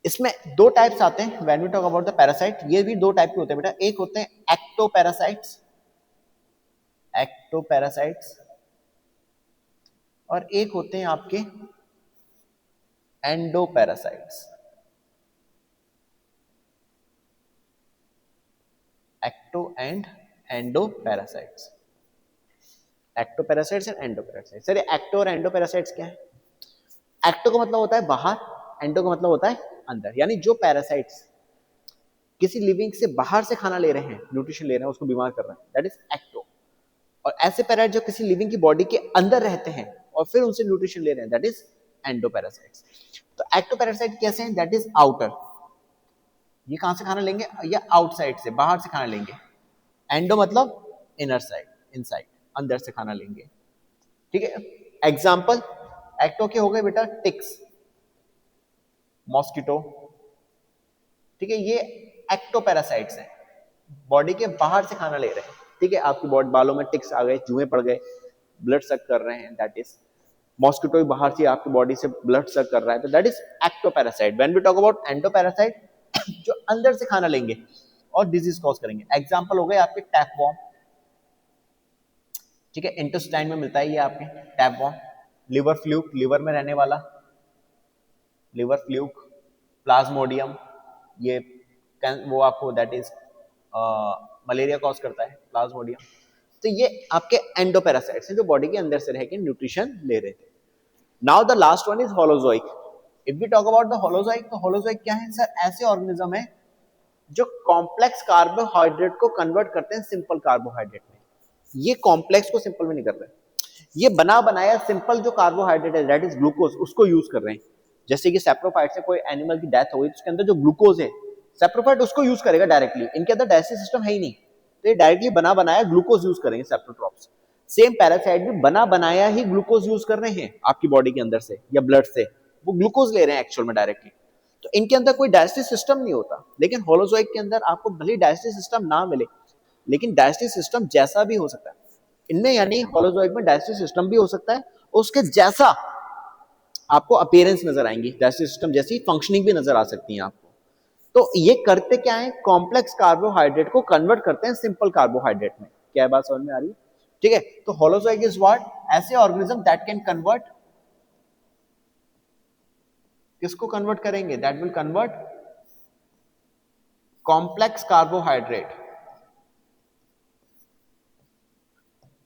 इसमें दो टाइप्स आते हैं when we talk about the parasite. ये भी दो टाइप के होते हैं बेटा, एक होते हैं एक्टोपैरासाइट्स, एक्टोपैरासाइट्स, और एक होते हैं आपके endoparasites, ecto and endoparasites, ectoparasites and endoparasites. Sir ecto और एंडोपैरासाइट्स क्या है? एक्टो का मतलब होता है बाहर, एंडो का मतलब होता है अंदर। यानी जो पैरासाइट्स किसी लिविंग से बाहर से खाना ले रहे हैं, न्यूट्रिशन ले रहे हैं, उसको बीमार कर रहे हैं, दैट इज एक्टो। और ऐसे पैरासाइट जो किसी लिविंग की बॉडी के अंदर रहते हैं और फिर उनसे न्यूट्रिशन ले रहे हैं, दैट इज एंडोपैरासाइट्स। तो एक्टोपैरासाइट कैसे हैं? दैट इज आउटर, ये कहां से खाना लेंगे? या आउटसाइड से, बाहर से खाना लेंगे। एंडो मतलब इनर साइड, इनसाइड, अंदर से खाना लेंगे। ठीक है, एग्जाम्पल एक्टो के हो गए बेटा टिक्स, मॉस्किटो। ठीक है, ये एक्टोपैरासाइट्स हैं, बॉडी के बाहर से खाना ले रहे हैं। ठीक है, आपकी बॉडी बालों में टिक्स आ गए, जुएं पड़ गए, ब्लड सक कर रहे हैं, दैट इज मॉस्किटो। बाहर से आपकी बॉडी से ब्लड सक कर रहा है, तो that is ectoparasite. When we talk about endoparasite, जो अंदर से खाना लेंगे और डिजीज कॉज करेंगे। एग्जाम्पल हो गए आपके टैपवॉर्म। ठीक है, इंटेस्टाइन में मिलता है ये आपके टैपवॉर्म। लिवर फ्लूक, लिवर में रहने वाला लिवर फ्लूक। प्लाज्मोडियम, ये वो आपको दैट इज मलेरिया कॉज करता है, प्लाज्मोडियम। तो ये आपके एंडोपैरासाइट्स हैं जो बॉडी के अंदर से रह के न्यूट्रिशन ले रहे थे। Now the last one is holozoic. If we talk about the holozoic, तो होलोजोइक क्या है सर? ऐसे ऑर्गेनिज्म है जो कॉम्प्लेक्स कार्बोहाइड्रेट को कन्वर्ट करते हैं सिंपल कार्बोहाइड्रेट में। ये कॉम्प्लेक्स को सिंपल में नहीं कर रहे, ये बना बनाया सिंपल जो कार्बोहाइड्रेट है दैट इज ग्लूकोज, उसको यूज कर रहे हैं। जैसे कि सैप्रोफाइट से कोई एनिमल की डेथ हो गई, उसके अंदर जो ग्लूकोज है, सैप्रोफाइट उसको यूज करेगा डायरेक्टली। इनके अंदर डाइजेस्टिव सिस्टम है ही नहीं, तो ये डायरेक्टली बना बनाया ग्लूकोज यूज करेंगे सैप्रोट्रॉप्स। सेम पैरासाइट भी बना बनाया ही ग्लूकोज यूज कर रहे हैं आपकी बॉडी के अंदर से या ब्लड से, वो ग्लूकोज ले रहे हैं एक्चुअल में डायरेक्टली। तो इनके अंदर कोई डाइजेस्टिव सिस्टम नहीं होता। लेकिन होलोजोइक के अंदर आपको भले डाइजेस्टिव सिस्टम ना मिले, लेकिन डाइजेस्टिव सिस्टम जैसा भी हो सकता है इनमें, यानी होलोजोइक में डाइजेस्टिव सिस्टम भी हो सकता है, उसके जैसा आपको अपीयरेंस नजर आएंगी, डाइजेस्टिव सिस्टम जैसी फंक्शनिंग भी नजर आ सकती है आपको। तो ये करते क्या है? कॉम्प्लेक्स कार्बोहाइड्रेट को कन्वर्ट करते हैं सिंपल कार्बोहाइड्रेट में। क्या बात समझ में आ रही है? ठीक है, तो होलोजोइक इज व्हाट? ऐसे ऑर्गेनिज्म दैट कैन कन्वर्ट, किसको कन्वर्ट करेंगे? That will convert complex carbohydrate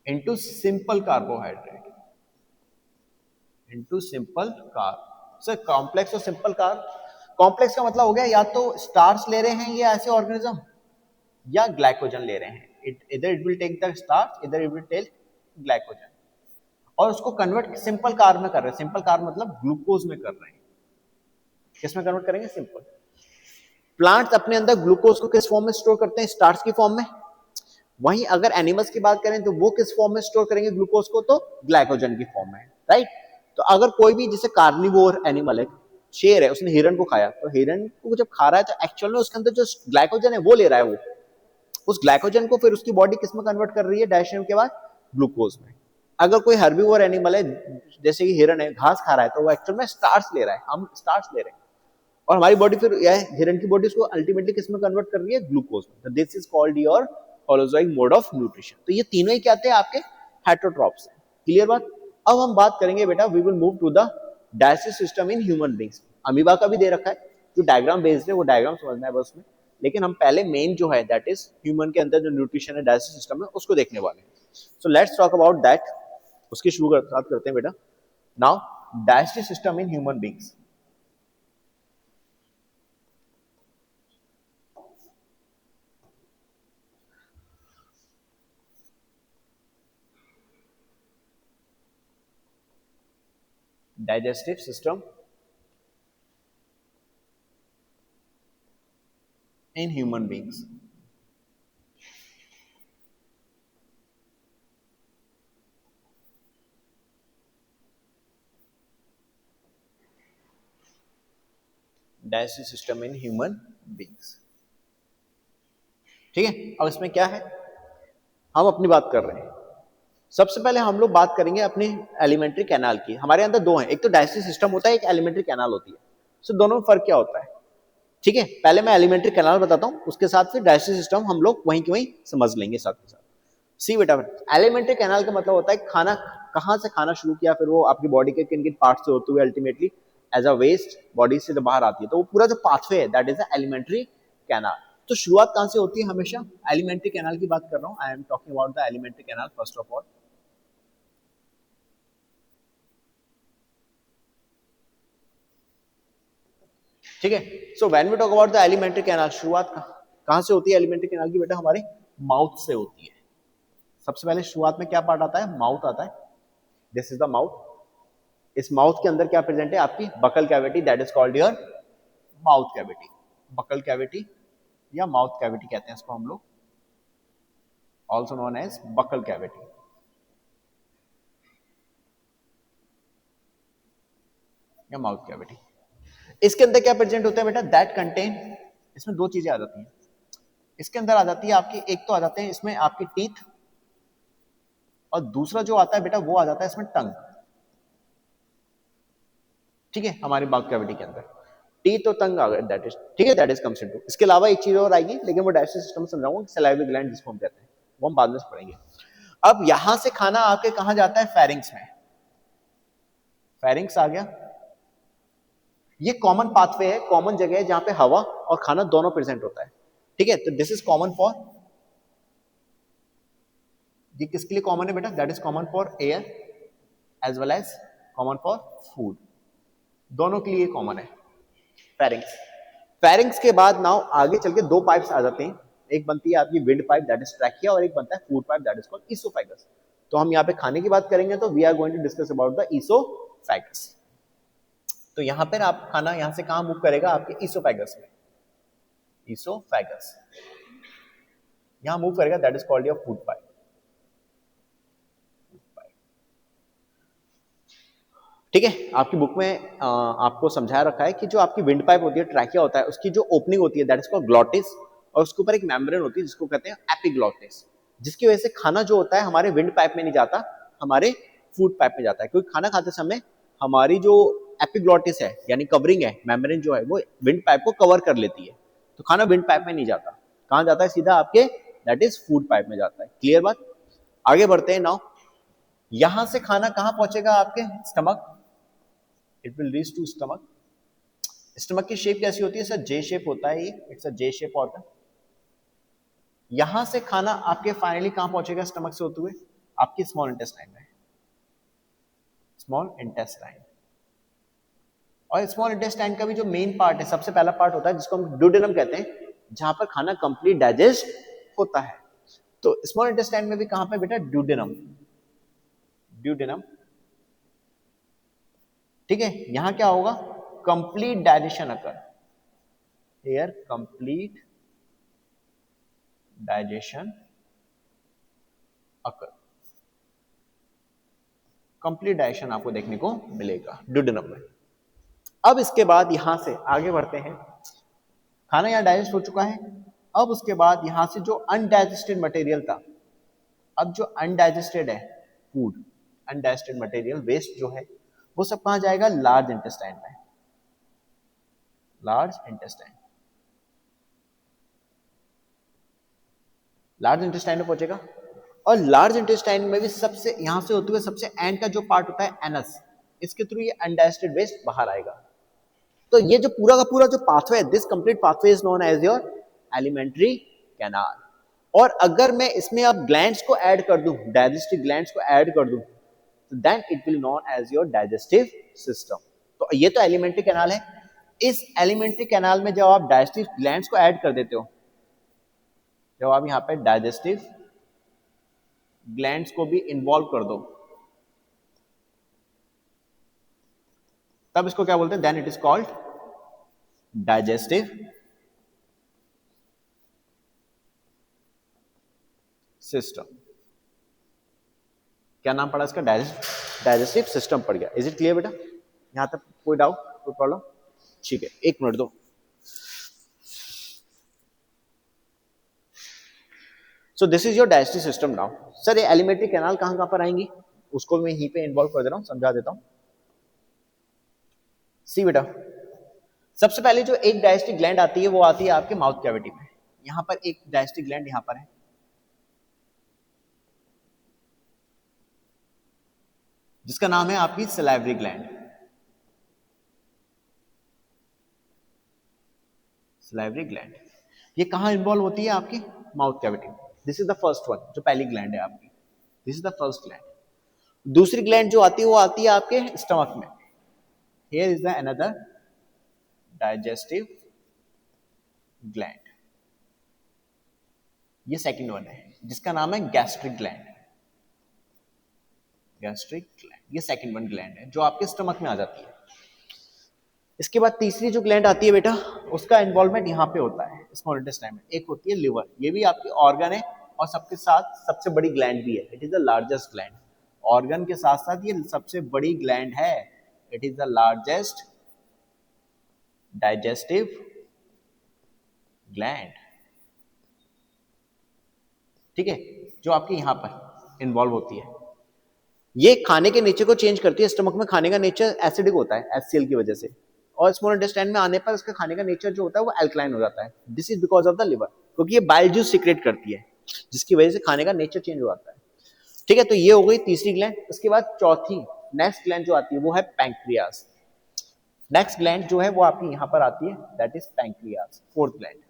into simple carbohydrate, into simple carb. Sir complex और सिंपल कार्ब, कॉम्प्लेक्स का मतलब हो गया या तो स्टार्च ले रहे हैं ये ऐसे ऑर्गेनिज्म, या ग्लाइकोजन ले रहे हैं। इधर it will take the starch, इधर इट विल टेक ग्लाइकोजन, और उसको कन्वर्ट सिंपल कार्ब में कर रहे हैं। सिंपल कार्ब मतलब ग्लूकोज में कर रहे हैं। किस में कन्वर्ट करेंगे? सिंपल। प्लांट्स अपने अंदर ग्लूकोज को किस फॉर्म में स्टोर करते हैं? स्टार्च की फॉर्म में। वहीं अगर एनिमल्स की बात करें तो वो किस फॉर्म में स्टोर करेंगे ग्लूकोज को? तो ग्लाइकोजन की फॉर्म में, राइट। तो अगर कोई भी जैसे कार्निवोर एनिमल है, शेर है, उसने हिरन को खाया, तो हिरन को जब खा रहा है तो एक्चुअल में उसके अंदर जो ग्लाइकोजन है वो ले रहा है वो, उस ग्लाइकोजन को फिर उसकी बॉडी किस में कन्वर्ट कर रही है डाइजेशन के बाद, ग्लूकोज में। अगर कोई हर्बीवोर एनिमल है जैसे कि हिरन है, घास खा रहा है, तो वो एक्चुअल में स्टार्च ले रहा है, हम स्टार्च ले रहे हैं, और हमारी बॉडी फिर यह हिरन की बॉडी उसको अल्टीमेटली किस में कन्वर्ट कर रही है, ग्लूकोज में। This is called your holozoic mode of nutrition. तो ये तीनों ही क्या आते हैं आपके हेटेरोट्रॉप्स हैं। क्लियर बात। अब हम बात करेंगे बेटा, we will move to the digestive system in human beings. Amoeba का भी दे रखा है, जो डायग्राम बेस्ड है वो डायग्राम समझना है बस में, लेकिन हम पहले मेन जो है दैट इज ह्यूमन के अंदर जो न्यूट्रिशन है डाइजेस्टिव सिस्टम है उसको देखने वाले हैं। So let's talk about that. उसकी शुरुआत करते हैं बेटा। Now digestive system in human beings. digestive system in human beings. Digestive system in human beings. ठीक है, अब इसमें क्या है, हम अपनी बात कर रहे हैं। सबसे पहले हम लोग बात करेंगे अपने एलिमेंट्री कैनाल की। हमारे अंदर दो हैं, एक तो डाइजेस्टिव सिस्टम होता है, एक एलिमेंट्री कैनाल होती है। सो दोनों में फर्क क्या होता है, ठीक है। पहले मैं एलिमेंट्री कैनाल बताता हूं, उसके साथ फिर डाइजेस्टिव सिस्टम हम लोग वहीं की वहीं समझ लेंगे साथ के साथ। सी बेटा, एलिमेंट्री कैनाल का मतलब होता है खाना कहां से खाना शुरू किया, फिर वो आपकी बॉडी के किन किन पार्ट से होते हुए ultimately as a waste body से जब बाहर आती है, तो वो पूरा जो पाथवे है that is the alimentary canal. तो शुरुआत कहां से होती है, हमेशा एलिमेंट्री कैनाल की बात कर रहा हूं। I am talking about the alimentary canal first of all. ठीक है। So when we talk about the alimentary canal, शुरुआत कहां से होती है एलिमेंट्री कैनाल की बेटा, हमारे माउथ से होती है। सबसे पहले शुरुआत में क्या पार्ट आता है, माउथ आता है। This is the mouth. इस माउथ के अंदर क्या प्रेजेंट है, आपकी buccal cavity, that is called your mouth cavity. Buccal cavity या माउथ कैविटी कहते हैं इसको हम लोग, also known as buccal cavity या माउथ कैविटी। इसके अंदर क्या प्रेजेंट होता है बेटा, दैट कंटेन, इसमें दो चीजें आ जाती हैं इसके अंदर आ जाती है आपकी, एक तो आ जाते हैं इसमें आपकी टीथ, और दूसरा जो आता है बेटा वो आ जाता है इसमें टंग। ठीक है, हमारी माउथ कैविटी के अंदर टीथ और टंग आ गए, दैट इज ठीक है, दैट इज कम्स इनटू। इसके अलावा एक चीज और आएगी, लेकिन वो डाइजेस्टिव सिस्टम में समझाऊंगा, सलाइवरी ग्लैंड जिसको हम कहते हैं, वो हम बाद में पढ़ेंगे। अब यहां से खाना आके कहां जाता है, फेरिंग्स में। फेरिंग्स आ गया, ये कॉमन पाथवे है, कॉमन जगह है जहां पे हवा और खाना दोनों प्रेजेंट होता है। ठीक है, तो दिस इज कॉमन फॉर, ये किसके लिए कॉमन है बेटा, that is common for air as well as common for food, दोनों के लिए कॉमन है फेरिंग्स। फेरिंग्स के बाद नाउ आगे चल के दो पाइप्स आ जाते हैं, एक बनती है आपकी wind pipe that is trachea, और एक बनता है food pipe that is called oesophagus. तो हम यहाँ पे खाने की बात करेंगे तो we are going to discuss about the oesophagus. तो यहाँ पर आप खाना यहाँ से कहाँ मूव करेगा, आपके ईसोफेगस में, ईसोफेगस यहाँ मूव करेगा, that is called your food pipe. ठीक है, आपकी बुक में आपको समझाया रखा है कि जो आपकी विंड पाइप होती है, ट्रैकिया होता है, उसकी जो ओपनिंग होती है दैट इज कॉल्ड ग्लॉटिस, और उसके ऊपर एक मेम्ब्रेन होती है जिसको कहते हैं एपिग्लॉटिस, जिसकी वजह से खाना जो होता है हमारे विंड पाइप में नहीं जाता, हमारे फूड पाइप में जाता है। क्योंकि खाना खाते समय हमारी जो एपिग्लॉटिस है यानी कवरिंग है, मेम्ब्रेन जो है वो विंड पाइप को कवर कर लेती है, तो खाना विंड पाइप में नहीं जाता, कहाँ जाता है, सीधा आपके दैट इज फूड पाइप में जाता है। क्लियर बात। आगे बढ़ते हैं। नाउ यहां से खाना कहां पहुंचेगा, आपके stomach, it will reach to stomach. Stomach की शेप कैसी होती है सर, जे शेप होता है, ये it's a J shape organ. यहां से खाना आपके फाइनली कहां पहुंचेगा स्टमक से होते हुए, आपकी स्मॉल इंटेस्टाइन में, स्मॉल इंटेस्टाइन। और स्मॉल इंटेस्टाइन का भी जो मेन पार्ट है, सबसे पहला पार्ट होता है जिसको हम ड्यूडेनम कहते हैं, जहां पर खाना कंप्लीट डाइजेस्ट होता है। तो स्मॉल इंटेस्टाइन में भी कहां पे बेटा, ड्यूडेनम, ड्यूडेनम। ठीक है, यहां क्या होगा, complete digestion occur, here complete digestion occur, complete digestion आपको देखने को मिलेगा ड्यूडेनम में। अब इसके बाद यहां से आगे बढ़ते हैं, खाना यहाँ डाइजेस्ट हो चुका है। अब उसके बाद यहां से जो अनडाइजेस्टेड मटेरियल था, अब जो अनडाइजेस्टेड है फूड, अनडाइजेस्टेड मटेरियल वेस्ट जो है वो सब कहां जाएगा, लार्ज इंटेस्टाइन में, लार्ज इंटेस्टाइन, लार्ज इंटेस्टाइन में पहुंचेगा। और लार्ज इंटेस्टाइन में भी सबसे यहां से होते हुए सबसे एंड का जो पार्ट होता है एनस, इसके थ्रू ये अनडाइजेस्टेड वेस्ट बाहर आएगा। तो ये जो पूरा का पूरा जो पाथवे है, this complete pathway is known as your alimentary canal. और अगर मैं इसमें अब ग्लैंड्स को ऐड कर दूं, डाइजेस्टिव ग्लैंड्स को ऐड कर दूं, तो then it will known as your digestive system. तो ये तो एलिमेंट्री कैनाल है। इस एलिमेंट्री कैनाल में जब आप डाइजेस्टिव ग्लैंड्स को ऐड कर देते हो, जब आप यहां पे डाइजेस्टिव ग्लैंड्स को भी इन्वॉल्व कर दो, तब इसको क्या बोलते हैं, then it is called digestive system. क्या नाम पड़ा इसका, डाइजेस्टिव सिस्टम पड़ गया। इज इट क्लियर बेटा, यहां तक कोई डाउट, कोई प्रॉब्लम? ठीक है, एक मिनट दो। सो this is your digestive system now. Sir ये एलिमेंट्री कैनाल कहां कहां पर आएंगी, उसको मैं यहीं पे इन्वॉल्व कर दे रहा हूं, समझा देता हूं। सी बेटा, सबसे पहले जो एक डाइजेस्टिव ग्लैंड आती है वो आती है आपके माउथ कैविटी में। यहां पर एक डाइजेस्टिव ग्लैंड यहां पर है, जिसका नाम है आपकी सलाइवरी ग्लैंड। सलाइवरी ग्लैंड ये कहां इन्वॉल्व होती है, आपकी माउथ कैविटी में। This is the first one, जो पहली ग्लैंड है आपकी, this is the first gland. दूसरी ग्लैंड जो आती है वो आती है आपके स्टमक में। Here is the another digestive gland, ये सेकंड वन है, जिसका नाम है गैस्ट्रिक ग्लैंड। गैस्ट्रिक ग्लैंड ये सेकंड वन ग्लैंड है जो आपके स्टमक में आ जाती है। इसके बाद तीसरी जो ग्लैंड आती है बेटा, उसका इन्वॉल्वमेंट यहाँ पे होता है स्मॉल इंटेस्टाइन में। एक होती है लिवर, ये भी आपकी ऑर्गन है और सबके साथ सबसे बड़ी ग्लैंड भी है। It is the largest gland, organ के साथ साथ ये सबसे बड़ी ग्लैंड है। It is the largest digestive gland, ठीक है, जो आपके यहां पर इन्वॉल्व होती है। ये खाने के नेचर को चेंज करती है। स्टमक में खाने का नेचर एसिडिक होता है HCl की वजह से, और स्मॉल इंटेस्टाइन में आने पर उसका खाने का नेचर जो होता है वो अल्कलाइन हो जाता है। This is because of the liver, क्योंकि ये बाइल जूस सीक्रेट करती है, जिसकी वजह से खाने का नेचर चेंज हो जाता है। ठीक है, तो ये हो गई तीसरी ग्लैंड। उसके बाद चौथी नेक्स्ट ग्लैंड जो आती है वो है पैंक्रियास। नेक्स्ट ग्लैंड जो है वो आपकी यहां पर आती है, that is pancreas, fourth gland.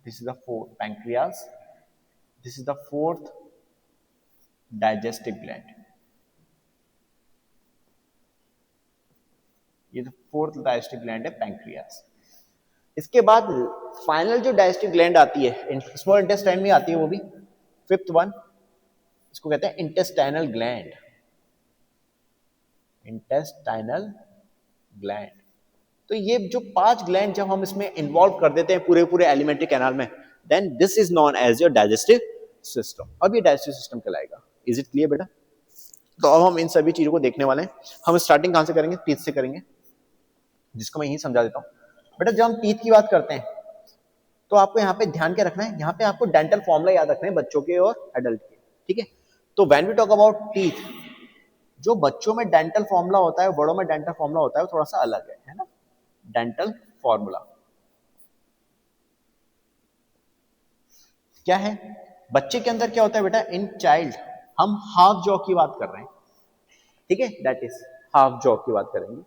This is the fourth pancreas, this is the fourth digestive gland. ये जो फोर्थ डाइजेस्टिव ग्लैंड है पैंक्रियास। इसके बाद फाइनल जो डाइजेस्टिव ग्लैंड आती है स्मॉल इंटेस्टाइन में आती है, वो भी फिफ्थ वन, इसको कहते हैं इंटेस्टाइनल ग्लैंड। Intestinal gland. तो ये जो 5 ग्लैंड जब हम इसमें इन्वॉल्व कर देते हैं पूरे पूरे एलिमेंट्री कैनाल में, then this is known as your digestive system. अब ये डाइजेस्टिव सिस्टम कहलाएगा। इज इट क्लियर बेटा? तो अब हम इन सभी चीजों को देखने वाले हैं। हम स्टार्टिंग कहां से करेंगे, टीथ से करेंगे, जिसको मैं यही समझा देता हूं। बेटा जब हम टीथ की बात करते हैं तो आपको यहाँ पे ध्यान क्या रखना है, यहाँ पे आपको डेंटल फॉर्मूला याद रखना है बच्चों के और एडल्ट के, ठीक है। तो when we talk about teeth, जो बच्चों में डेंटल फॉर्मूला होता है, बड़ों में डेंटल फॉर्मूला होता है, वो थोड़ा सा अलग है ना। डेंटल फॉर्मूला क्या है, बच्चे के अंदर क्या होता है बेटा, इन चाइल्ड हम हाफ जॉ की बात कर रहे हैं, ठीक है, दैट इज हाफ जॉ की बात करेंगे।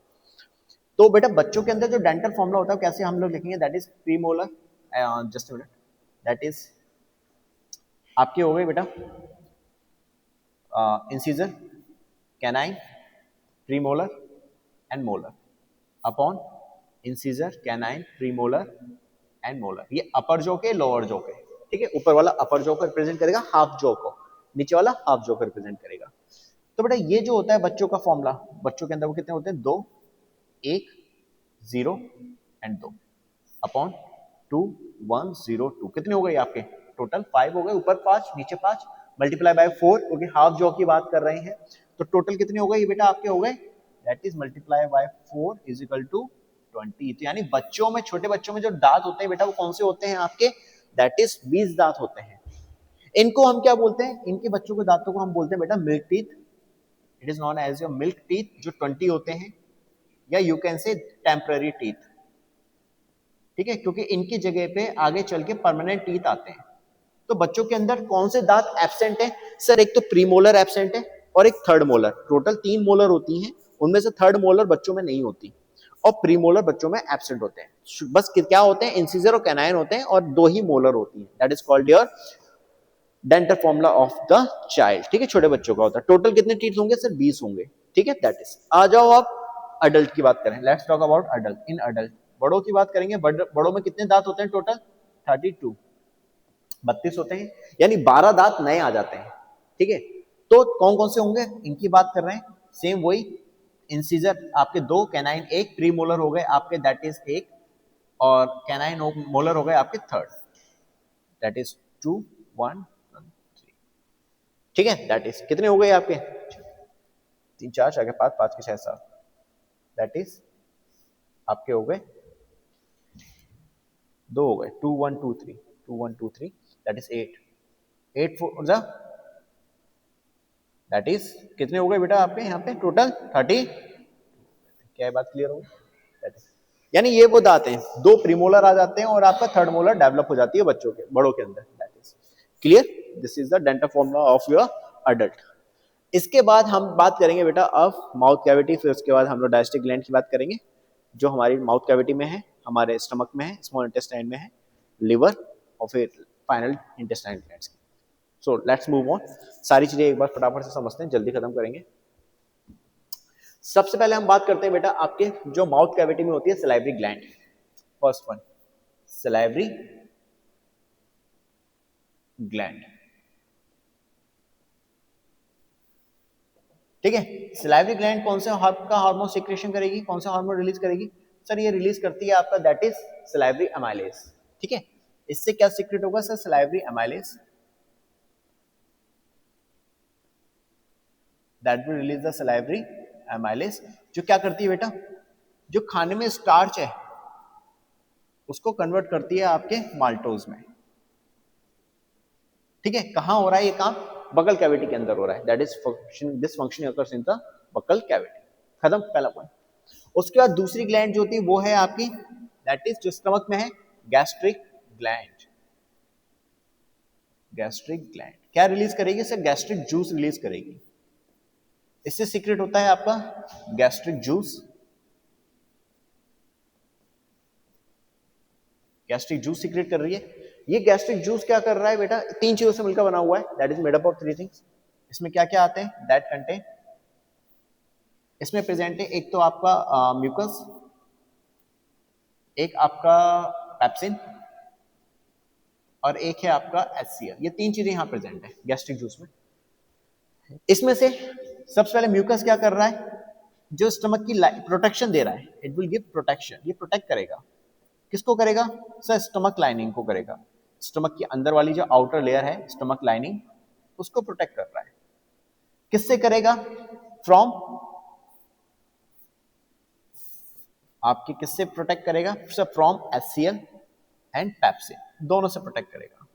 तो बेटा बच्चों के अंदर जो डेंटल फॉर्मूला होता है कैसे हम लोग लिखेंगे, that is premolar, just a minute, that is आपके हो गए बेटा incisor, canine, premolar and molar upon incisor, canine, premolar and molar. ये अपर जॉ के, लोअर जॉ के, ठीक है। ऊपर वाला अपर जॉ को रिप्रेजेंट करेगा, हाफ जॉ को, नीचे वाला हाफ जॉ को रिप्रेजेंट करेगा। तो बेटा ये जो होता है बच्चों का फॉर्मूला, बच्चों के अंदर वो कितने होते हैं, 2, 1, 0 एंड 2 अपॉन 2, 1, 0, 2। कितने हो गए आपके, टोटल 5 हो गए, ऊपर 5 नीचे 5 मल्टीप्लाई बाय 4, क्योंकि हाफ जॉ की बात कर रहे हैं। तो टोटल कितने हो गए बेटा आपके, हो गए that is multiply by 4 is equal to 20। तो यानी बच्चों में, छोटे बच्चों में जो दांत होते हैं बेटा वो कौन से होते हैं आपके, दैट इज 20 दांत होते हैं। इनको हम क्या बोलते हैं, इनके बच्चों के दांतों को हम बोलते हैं बेटा milk teeth. It is known as your milk teeth, जो 20 होते हैं, या you can say temporary teeth. ठीक है, क्योंकि इनकी जगह पे आगे चल के परमानेंट टीथ आते हैं। तो बच्चों के अंदर कौन से दांत एब्सेंट है सर, एक तो प्रीमोलर एब्सेंट है और एक थर्ड मोलर। टोटल 3 मोलर होती हैं, उनमें से थर्ड मोलर बच्चों में नहीं होती और प्रीमोलर बच्चों में एब्सेंट होते हैं। बस क्या होते हैं, इंसिजर और कैनाइन होते हैं और 2 ही मोलर होती हैं। That is called your dental formula of the child. ठीक है, छोटे बच्चों का होता है। टोटल कितने टीथ होंगे सर, 20 होंगे। ठीक है, दैट इज। आ जाओ आप अडल्ट की बात करें, let's talk about adult. In adult बड़ों की बात करेंगे। बड़ों में कितने दांत होते हैं टोटल, 32, 32 होते हैं, यानी 12 दांत नए आ जाते हैं। ठीक है, तो कौन कौन से होंगे इनकी बात कर रहे हैं, सेम वही इंसिजर आपके 2, कैनाइन 1, प्री मोलर हो गए आपके दैट इज 1, और कैनाइन मोलर हो गए आपके थर्ड, दैट इज 2 1 3। ठीक है, दैट इज कितने हो गए आपके, 3 4 4 के 5 5 के 6 7, दैट इज आपके हो गए 2 हो गए, 2 1 2 3, 2 1 2 3, दैट इज 8 8 4 जा, दैट इज कितने हो गए बेटा आपके यहाँ पे टोटल 30। क्या है बात क्लियर हो गई, यानी ये वो दांत हैं, 2 प्रीमोलर आ जाते हैं और आपका थर्ड मोलर डेवलप हो जाती है बच्चों के, बड़ों के अंदर। That is clear, this is the dental formula of your adult. इसके बाद हम बात करेंगे बेटा अब माउथ कैविटी, फिर उसके बाद हम लोग डाइजेस्टिव ग्लैंड की बात करेंगे, जो हमारी माउथ कैविटी में है, हमारे स्टमक में है, स्मॉल इंटेस्टाइन में है, लिवर और फिर final intestine glands. So let's move on, सारी चीजें एक बार फटाफट से समझते हैं, जल्दी खत्म करेंगे। सबसे पहले हम बात करते हैं बेटा आपके जो माउथ कैविटी में होती है salivary gland. First one salivary gland. ठीक है, सलाइवरी ग्लैंड कौन से आपका हार्मोन सिक्रेशन करेगी, कौन सा हार्मोन रिलीज करेगी सर, ये रिलीज करती है आपका दैट इज सलाइवरी एमाइलेज। ठीक है, इससे क्या सीक्रेट होगा sir, salivary amylase, that will release the salivary amylase, जो क्या करती है बेटा, जो खाने में स्टार्च है उसको कन्वर्ट करती है आपके माल्टोज में। ठीक है, कहां हो रहा है ये काम, बकल कैविटी के अंदर हो रहा है, that is function, this function occurs in the buccal cavity. खत्म पहला पॉइंट। उसके बाद दूसरी ग्लैंड जो होती है वो है आपकी दैट इज जो स्टमक में है, गैस्ट्रिक ग्लैंड। गैस्ट्रिक ग्लैंड क्या रिलीज करेगी सर, गैस्ट्रिक जूस रिलीज करेगी। इससे सीक्रेट होता है आपका gastric juice, gastric juice secrete कर रही है। ये गैस्ट्रिक जूस क्या कर रहा है बेटा, 3 चीजों से मिलकर बना हुआ है, that is made up of 3 things. इसमें क्या क्या आते हैं, दैट कंटेन, इसमें प्रेजेंट है एक तो आपका म्यूकस, एक आपका पेप्सिन और एक है आपका एचसीएल। ये 3 चीजें यहां प्रेजेंट है गैस्ट्रिक जूस में। इसमें से सबसे पहले म्यूकस क्या कर रहा है, जो स्टमक की प्रोटेक्शन दे रहा है, इट विल गिव प्रोटेक्शन, ये प्रोटेक्ट करेगा। किसको करेगा सर, स्टमक लाइनिंग को करेगा। स्टमक की अंदर वाली जो आउटर लेयर है स्टमक लाइनिंग, उसको प्रोटेक्ट कर रहा है। किससे करेगा, फ्रॉम आपके, किससे प्रोटेक्ट करेगा sir, from HCL and pepsin, दोनों से प्रोटेक्ट करेगा।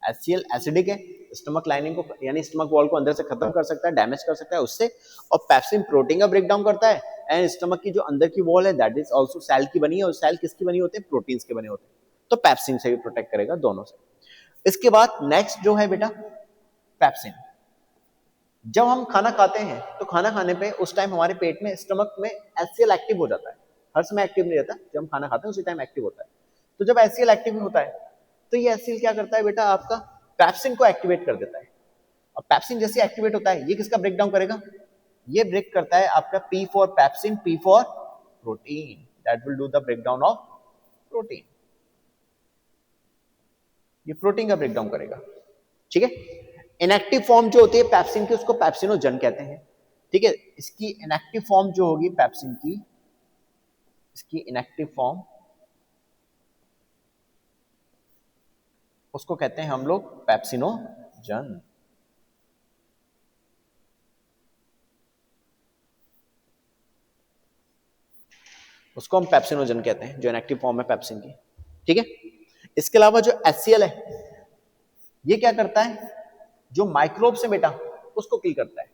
एचसीएल एसिडिक है, स्टमक लाइनिंग को यानी स्टमक वॉल को अंदर से खत्म कर सकता है, डैमेज कर सकता है उससे, और पेप्सिन प्रोटीन का ब्रेक डाउन करता है, एंड स्टमक की जो अंदर की वॉल है दैट इज आल्सो सेल की बनी है, और सेल किसकी बनी होते हैं, प्रोटीन्स के बने होते हैं। तो पेप्सिन से भी प्रोटेक्ट करेगा, दोनों से। इसके बाद नेक्स्ट जो है बेटा पेप्सिन, जब हम खाना खाते हैं तो खाना खाने पे उस टाइम हमारे पेट में स्टमक में एचसीएल एक्टिव हो जाता है, हर समय एक्टिव नहीं रहता, जब हम खाना खाते हैं उसी टाइम एक्टिव होता है। तो जब एचसीएल एक्टिव होता है तो ये एचसीएल क्या करता है बेटा, आपका पेप्सिन को एक्टिवेट कर देता है। और पेप्सिन जैसे एक्टिवेट होता है ये किसका ब्रेक डाउन करेगा, ये ब्रेक करता है आपका P for pepsin, P for protein, that will do the break down of protein. ये प्रोटीन का ब्रेक डाउन करेगा। ठीक है, इनएक्टिव फॉर्म जो होती है पेप्सिन की उसको पेप्सिनोजन कहते हैं। ठीक है, इसकी इनएक्टिव फॉर्म जो होगी पेप्सिन की, इसकी इनएक्टिव फॉर्म उसको कहते हैं हम लोग पेप्सिनोजन। उसको हम पेप्सिनोजन कहते हैं, जो इनएक्टिव फॉर्म है पेप्सिन की, ठीक है। इसके अलावा जो HCl है ये क्या करता है, जो माइक्रोब्स है बेटा उसको किल करता है,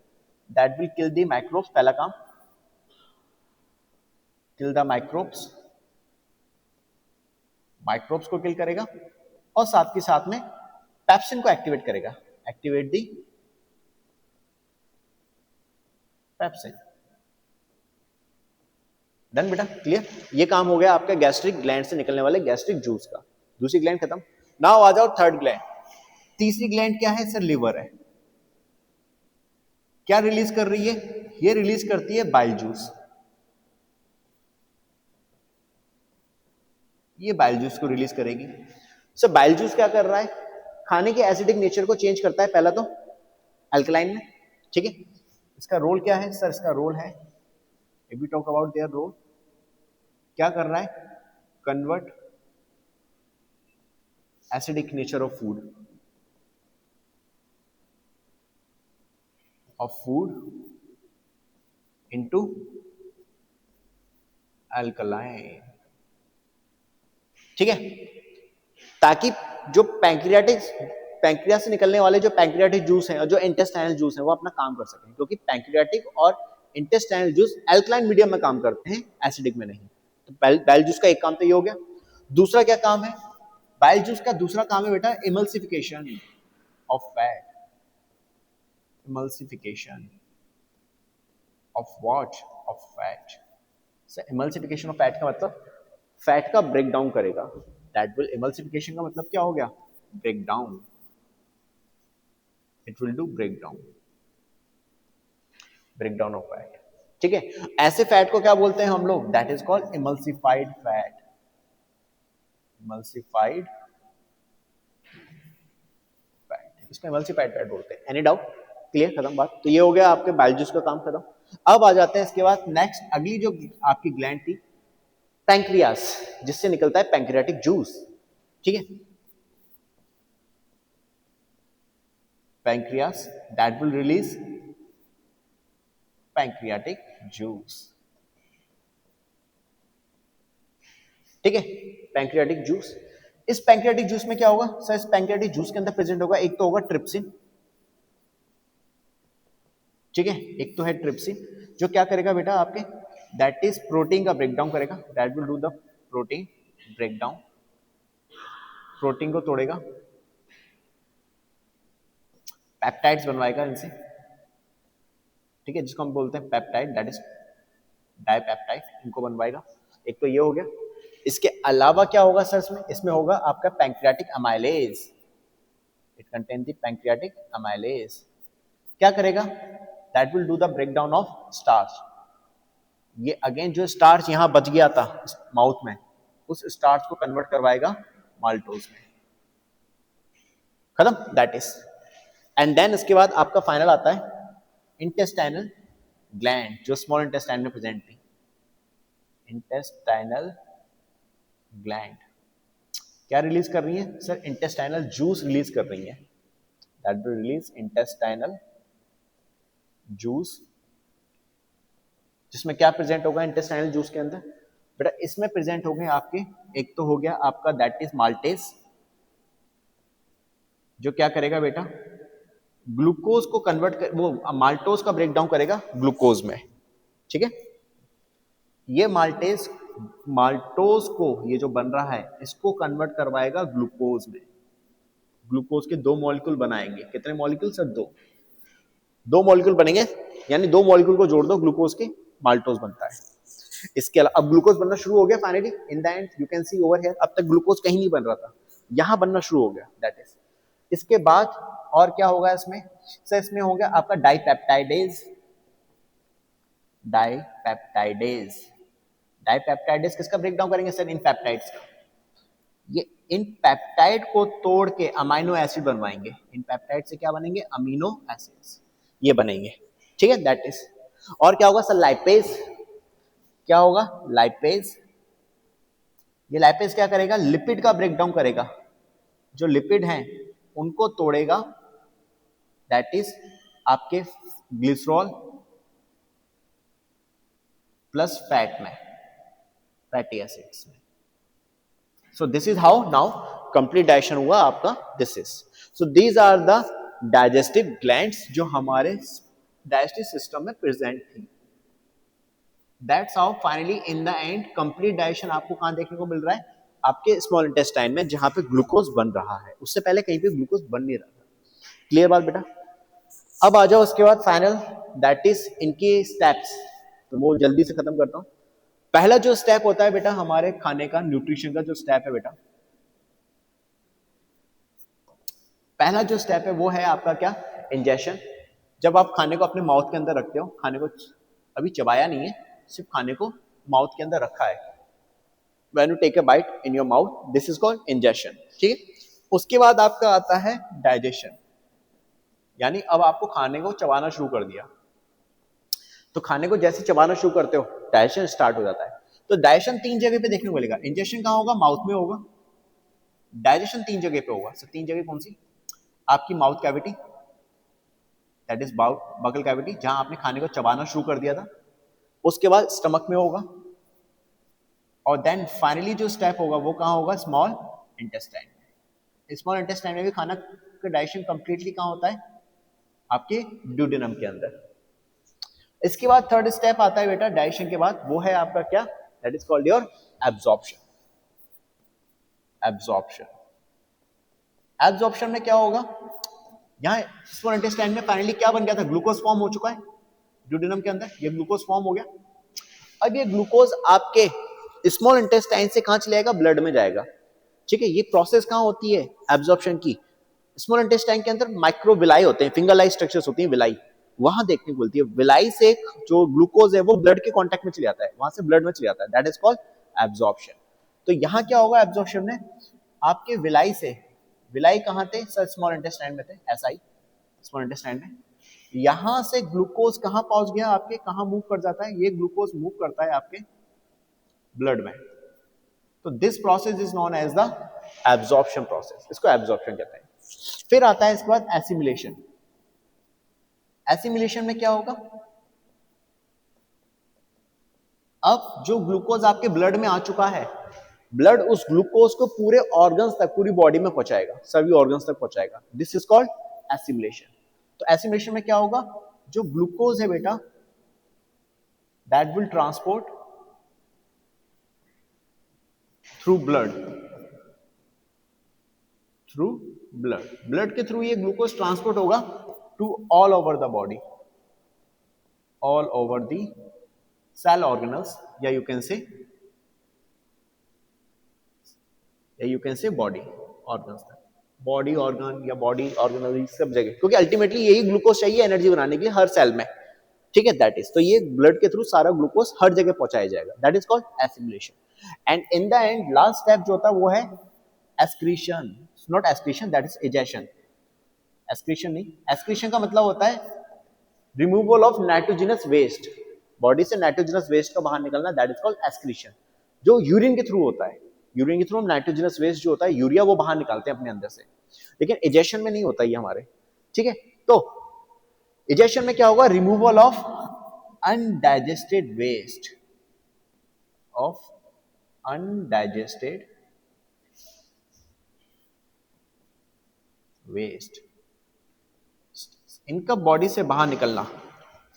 that will kill the microbes. पहला काम किल द माइक्रोब्स, माइक्रोब्स को किल करेगा और साथ के साथ में पेप्सिन को एक्टिवेट करेगा, एक्टिवेट दी पेप्सिन। डन बेटा, क्लियर। ये काम हो गया आपका गैस्ट्रिक ग्लैंड से निकलने वाले गैस्ट्रिक जूस का। दूसरी ग्लैंड खत्म। नाउ आ जाओ थर्ड ग्लैंड। तीसरी ग्लैंड क्या है सर, लिवर है। क्या रिलीज कर रही है, ये रिलीज करती है बाइल जूस। ये बाइल जूस को रिलीज करेगी। सर बाइल जूस क्या कर रहा है, खाने के एसिडिक नेचर को चेंज करता है पहला तो अल्कलाइन में, ठीक है। इसका रोल क्या है सर, इसका रोल है, if we talk about their role, क्या कर रहा है, convert acidic nature of food into alkaline, ठीक है। ताकि जो पैंक्रियास से निकलने वाले जो पैंक्रियाटिक जूस हैं और जो इंटेस्टाइनल जूस हैं वो अपना काम कर सकें, क्योंकि पैंक्रियाटिक और इंटेस्टाइनल जूस अल्कलाइन मीडियम में काम करते हैं, एसिडिक में नहीं। तो बाइल जूस का एक काम तो ये हो गया। दूसरा क्या काम है, बाइल जूस का दूसरा काम है बेटा emulsification of fat. Emulsification of what, of fat. Emulsification of fat का मतलब फैट का ब्रेक डाउन करेगा, दैट विल, इमल्सिफिकेशन का मतलब क्या हो गया, break down, it will do break down of fat, ठीक है। ऐसे फैट को क्या बोलते हैं हम लोग, that is called emulsified fat. Emulsified fat, इसको इमल्सिफाइड फैट बोलते हैं। एनी डाउट, क्लियर, खत्म बात। तो ये हो गया आपके बाइल जूस का काम खत्म। अब आ जाते हैं इसके बाद नेक्स्ट, अगली जो आपकी ग्लैंड थी पैंक्रियास, जिससे निकलता है पैंक्रियाटिक जूस, ठीक है। Pancreas that will release pancreatic juice, ठीक है। पैंक्रियाटिक जूस, इस पैंक्रियाटिक जूस में क्या होगा सर, इस पैंक्रियाटिक जूस के अंदर प्रेजेंट होगा, एक तो होगा ट्रिप्सिन, ठीक है, एक तो है ट्रिप्सिन, जो क्या करेगा बेटा आपके, दैट इज प्रोटीन का ब्रेकडाउन करेगा, that will do the protein breakdown, protein को तोड़ेगा, पेप्टाइड्स बनवाएगा इनसे, ठीक है, जिसको हम बोलते हैं पेप्टाइड, दैट इज डाइपेप्टाइड, इनको बनवाएगा। एक तो ये हो गया। इसके अलावा क्या होगा सर, इसमें होगा आपका pancreatic amylase, it contain the pancreatic amylase. क्या करेगा, that will do the breakdown of starch. ये अगेन जो स्टार्च यहां बच गया था माउथ में, उस स्टार्च को कन्वर्ट करवाएगा माल्टोज में, खत्म, दैट इज। एंड देन इसके बाद आपका फाइनल आता है इंटेस्टाइनल ग्लैंड, जो स्मॉल इंटेस्टाइन में प्रेजेंट थी। इंटेस्टाइनल ग्लैंड क्या रिलीज कर रही है सर, इंटेस्टाइनल जूस रिलीज कर रही है, that will release intestinal juice. जिसमें क्या प्रेजेंट होगा इंटेस्टाइनल जूस के अंदर बेटा, इसमें प्रेजेंट हो गए आपके, एक तो हो गया आपका दैट इज माल्टेज, जो क्या करेगा बेटा, ग्लूकोज को कन्वर्ट कर, वो माल्टोज का ब्रेकडाउन करेगा ग्लूकोज में, ठीक है। ये माल्टोज को, ये जो बन रहा है इसको कन्वर्ट करवाएगा ग्लूकोज में। ग्लूकोज के दो मॉलिक्यूल बनाएंगे, कितने मॉलिक्यूल सर, दो मॉलिक्यूल बनेंगे, यानी दो मॉलिक्यूल को जोड़ दो ग्लूकोज के, माल्टोज बनता है। इसके अलावा अब ग्लूकोज बनना शुरू हो गया finally, in the and you can C over here, अब तक ग्लूकोज कहीं नहीं बन रहा था, यहां बनना शुरू हो गया, दैट इज। इसके बाद और क्या होगा इसमें सर, इसमें हो गया आपका डाइपेप्टाइडेज। डाइपेप्टाइडेज, डाइपेप्टाइडेज किसका ब्रेकडाउन करेंगे सर, इन पेप्टाइड्स का। ये इन पेप्टाइड को तोड़ के अमीनो एसिड बनवाएंगे, इन पेप्टाइड से क्या बनेंगे, अमीनो एसिड्स, ये बनेंगे, ठीक है, दैट इज। और क्या होगा सर, लाइपेज, क्या होगा, लाइपेज। ये लाइपेज क्या करेगा, लिपिड का ब्रेकडाउन करेगा, जो लिपिड हैं उनको तोड़ेगा, दैट इज आपके ग्लिसरॉल प्लस फैट में, फैटी एसिड्स में। So this is how now complete digestion हुआ आपका। This is so these are the digestive glands जो हमारे डाइजेस्टिव सिस्टम में प्रेजेंट थी। That's how finally in the end complete digestion आपको कहां देखने को मिल रहा है? आपके स्मॉल इंटेस्टाइन में, जहां पे ग्लूकोज बन रहा है। उससे पहले कहीं पे ग्लूकोज बन नहीं रहा था। क्लियर बात बेटा? अब आ जाओ उसके बाद फाइनल, दैट इज इनके स्टेप्स। तो वो जल्दी से खत्म करता हूं। पहला जो स्टेप होता है बेटा हमारे खाने का, न्यूट्रिशन का जो स्टेप है बेटा, पहला जो स्टेप है वो है आपका क्या? इंजेशन। जब आप खाने को अपने माउथ के अंदर रखते हो, खाने को अभी चबाया नहीं है, सिर्फ खाने को माउथ के अंदर रखा है, when you take a bite in your mouth, this is called ingestion. ठीक है। उसके बाद आपका आता है डाइजेशन, यानी अब आपको खाने को चबाना शुरू कर दिया। तो खाने को जैसे चबाना शुरू करते हो, डाइजेशन स्टार्ट हो जाता है। तो डाइजेशन तीन जगह पे देखने को मिलेगा। इंजेशन कहाँ होगा? माउथ में होगा। डाइजेशन तीन जगह पे होगा। तीन जगह कौन सी? आपकी माउथ कैविटी, दैट इज बगल कैविटी, जहां आपने खाने को चबाना शुरू कर दिया था। उसके बाद स्टमक में होगा, और देन फाइनली जो स्टेप होगा वो कहां होगा? Small intestine. स्मॉल इंटेस्टाइन में भी खाना का डाइजेशन कंप्लीटली कहां होता है? आपके ड्यूडेनम के अंदर। इसके बाद थर्ड स्टेप आता है बेटा डाइजेशन के बाद, वो है आपका क्या? That is called your absorption. Absorption, absorption में क्या होगा? यहाँ स्मॉल इंटेस्टाइन में फाइनली क्या बन गया था? ग्लूकोज फॉर्म हो चुका है ड्यूडेनम के अंदर। ये ग्लूकोज फॉर्म हो गया। अब ये ग्लूकोज आपके स्मॉल इंटेस्टाइन से कहां चले जाएगा? ब्लड में जाएगा। ठीक है। ये प्रोसेस कहां होती है एब्जॉर्प्शन की? स्मॉल इंटेस्टाइन के अंदर माइक्रोविलाई होते हैं, फिंगर लाइक स्ट्रक्चर्स होती हैं, विलाई, वहां देखने को मिलती है। विलाई से जो ग्लूकोज है वो ब्लड के कांटेक्ट में चले जाता है, वहां से ब्लड में चले जाता है। That is called absorption. तो यहां क्या होगा एब्जॉर्प्शन में? आपके विलाई से, विलाई कहां थे सर? स्मॉल इंटेस्टाइन में थे, ऐसा ही स्मॉल इंटेस्टाइन में। यहां से ग्लूकोज कहां पहुंच गया आपके? कहां मूव कर जाता है? ये ग्लूकोज मूव करता है आपके ब्लड में। तो this process is known as the absorption process. इसको एब्जॉर्प्शन कहते हैं। फिर आता है इसके बाद एसिमिलेशन। एसिमिलेशन में क्या होगा? अब जो ग्लूकोज आपके ब्लड में आ चुका है, ब्लड उस ग्लूकोज को पूरे ऑर्गन्स तक, पूरी बॉडी में पहुंचाएगा, सभी ऑर्गन्स तक पहुंचाएगा। This is called assimilation. तो एसिमिलेशन में क्या होगा? जो ग्लूकोज है बेटा, that will transport through blood, through blood, blood के थ्रू ये ग्लूकोज ट्रांसपोर्ट होगा to all over the body, all over the cell organelles, या you can say body organs तक, बॉडी ऑर्गन या बॉडी ऑर्गेनल सब जगह, क्योंकि अल्टीमेटली यही ग्लूकोज चाहिए एनर्जी बनाने के लिए हर सेल में। ठीक है। दैट इज, तो ये ब्लड के थ्रू सारा ग्लूकोज हर जगह पहुंचाया जाएगा। That is called assimilation. And in the end last step जो होता है वो है excretion, not excretion, that is egestion. Excretion नहीं, एक्सक्रीशन का मतलब होता है removal of nitrogenous waste, body से नाइट्रोजनस वेस्ट का बाहर निकलना, दैट इज कॉल्ड एक्सक्रीशन, जो यूरिन के थ्रू होता है। यूरिन के थ्रू हम नाइट्रोजनस वेस्ट जो होता है, यूरिया, वो बाहर निकालते हैं अपने अंदर से, लेकिन एजेशन में नहीं होता ये हमारे। ठीक है। तो एजेशन में क्या होगा? Removal of undigested waste, of undigested waste, इनका बॉडी से बाहर निकलना,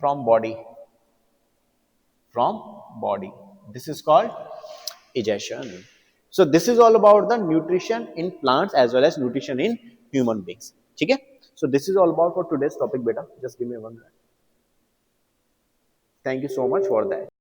from body, this is called egestion. So this is all about the nutrition in plants as well as nutrition in human beings. ठीक है। So this is all about for today's topic beta. Just give me one minute. Thank you so much for that.